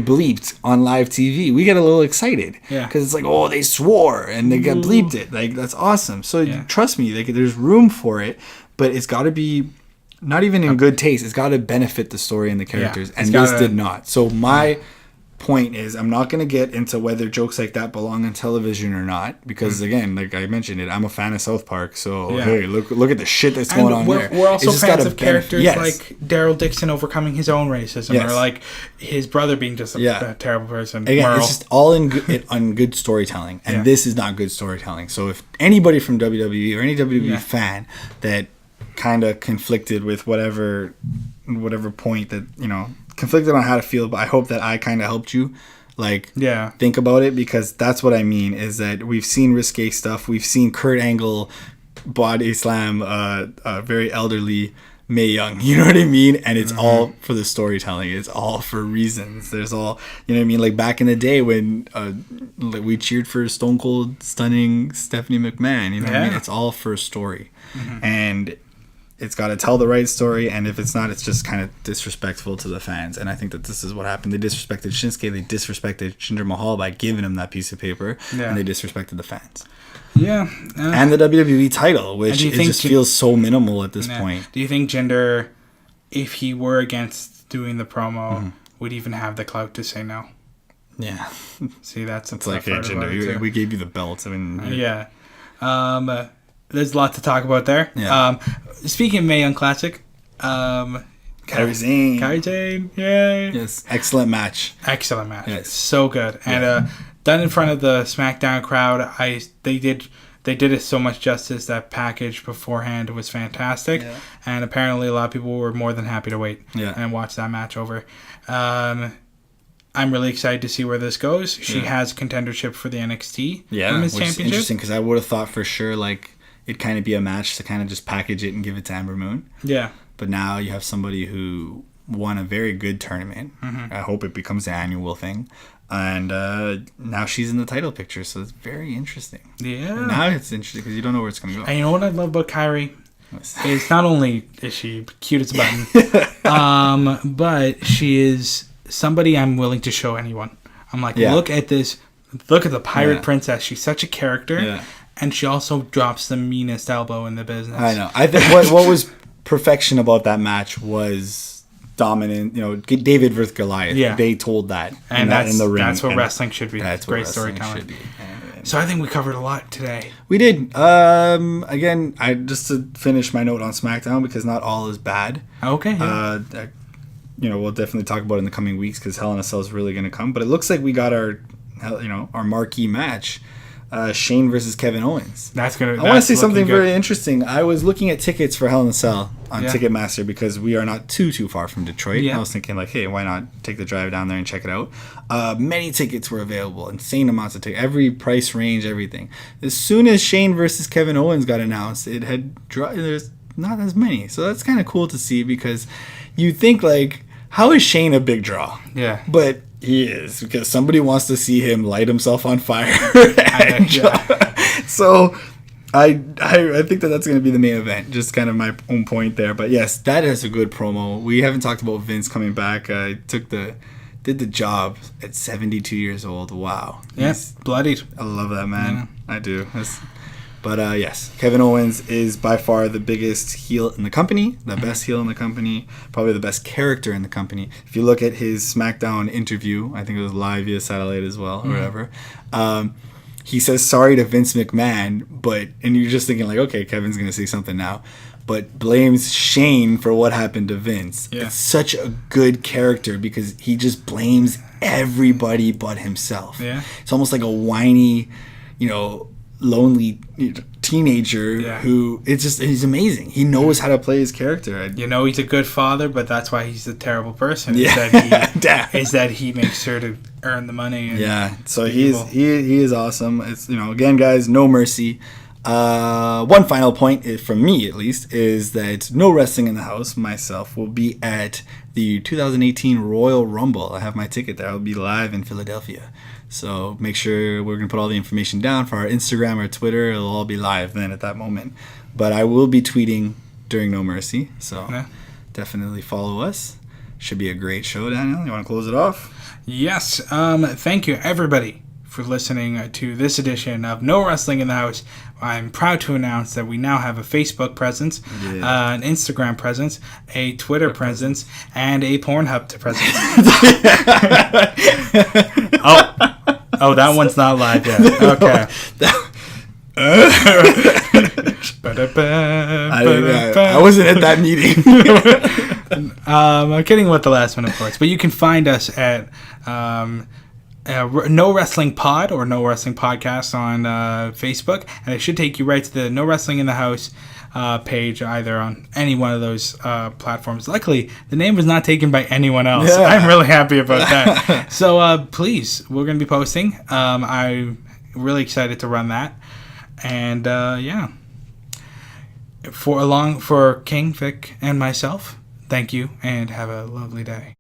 bleeped on live TV, we get a little excited. Because it's like, oh, they swore and they got bleeped it. Like, that's awesome. So trust me, there's room for it, but it's got to be not even in good taste. It's got to benefit the story and the characters, and this did not. So my point is, I'm not going to get into whether jokes like that belong on television or not, because again, like I mentioned it, I'm a fan of South Park, so hey, look at the shit that's going on there. We're also fans of characters like Daryl Dixon overcoming his own racism, or like his brother being just a terrible person. Again, it's just all on good storytelling, and this is not good storytelling. So if anybody from WWE or any WWE fan that kind of conflicted with whatever point that, conflicted on how to feel, but I hope that I kind of helped you think about it, because that's what I mean, is that we've seen risque stuff. We've seen Kurt Angle body slam a very elderly Mae Young, you know what I mean? And it's all for the storytelling. It's all for reasons. There's all, you know what I mean? Like back in the day when we cheered for Stone Cold stunning Stephanie McMahon, you know what I mean? It's all for a story. And it's got to tell the right story, and if it's not, it's just kind of disrespectful to the fans. And I think that this is what happened. They disrespected Shinsuke. They disrespected Jinder Mahal by giving him that piece of paper, and they disrespected the fans. Yeah. And the WWE title, which it just feels so minimal at this point. Do you think Jinder, if he were against doing the promo, would even have the clout to say no? Yeah. See, that's it's like, hey, Jinder, we gave you the belt. I mean, there's a lot to talk about there. Yeah. Speaking of Mae Young Classic, Kairi Sane, yay! Yes, excellent match. Yes. So good, and done in front of the SmackDown crowd. They did it so much justice. That package beforehand was fantastic, and apparently a lot of people were more than happy to wait and watch that match over. I'm really excited to see where this goes. She has contendership for the NXT Women's Championship. Interesting, because I would have thought for sure it'd kind of be a match to kind of just package it and give it to Ember Moon. Yeah. But now you have somebody who won a very good tournament. I hope it becomes an annual thing. And now she's in the title picture, so it's very interesting. Yeah. And now it's interesting because you don't know where it's going to go. And you know what I love about Kairi? Is not only is she cute as a button, but she is somebody I'm willing to show anyone. I'm like, look at this. Look at the Pirate Princess. She's such a character. Yeah. And she also drops the meanest elbow in the business. I know. I think what was perfection about that match was dominant. David versus Goliath. Yeah. They told that, and in the ring. That's what wrestling should be. That's great storytelling. So I think we covered a lot today. We did. Again, just to finish my note on SmackDown, because not all is bad. Okay. Yeah. We'll definitely talk about it in the coming weeks, because Hell in a Cell is really going to come. But it looks like we got our marquee match. Shane versus Kevin Owens. I want to say something very interesting. I was looking at tickets for Hell in a Cell on Ticketmaster, because we are not too far from Detroit. I was thinking hey, why not take the drive down there and check it out? Many tickets were available, insane amounts of tickets, every price range, everything. As soon as Shane versus Kevin Owens got announced, there's not as many. So that's kind of cool to see, because you think how is Shane a big draw? Yeah. But he is, because somebody wants to see him light himself on fire. So I think that's going to be the main event. Just kind of my own point there. But yes, that is a good promo. We haven't talked about Vince coming back. Did the job at 72 years old. Wow. Yes, bloodied. I love that man. Yeah. I do. But yes, Kevin Owens is by far the biggest heel in the company, the best heel in the company, probably the best character in the company. If you look at his SmackDown interview, I think it was live via satellite as well, or whatever, he says sorry to Vince McMahon, and you're just thinking okay, Kevin's going to say something now, but blames Shane for what happened to Vince. Yeah. It's such a good character, because he just blames everybody but himself. Yeah. It's almost like a whiny, lonely teenager who he's amazing. He knows how to play his character. He's a good father, but that's why he's a terrible person. Is that he makes sure to earn the money. So he is awesome. It's again, guys, no mercy. One final point from me, at least, is that No Wrestling in the House, myself, will be at the 2018 Royal Rumble. I have my ticket there. I'll be live in Philadelphia. So make sure we're going to put all the information down for our Instagram or Twitter. It'll all be live then at that moment. But I will be tweeting during No Mercy. So definitely follow us. Should be a great show, Daniel. You want to close it off? Yes. Thank you, everybody, for listening to this edition of No Wrestling in the House. I'm proud to announce that we now have a Facebook presence, an Instagram presence, a Twitter presence, and a Pornhub presence. Oh, that one's not live yet. Okay. I wasn't at that meeting. I'm kidding with the last one, of course. But you can find us at No Wrestling Pod or No Wrestling Podcast on Facebook, and it should take you right to the No Wrestling in the House page, either on any one of those platforms. Luckily, the name was not taken by anyone else. Yeah. I'm really happy about that. So please, we're going to be posting. I'm really excited to run that. And yeah, for King, Vic, and myself, thank you, and have a lovely day.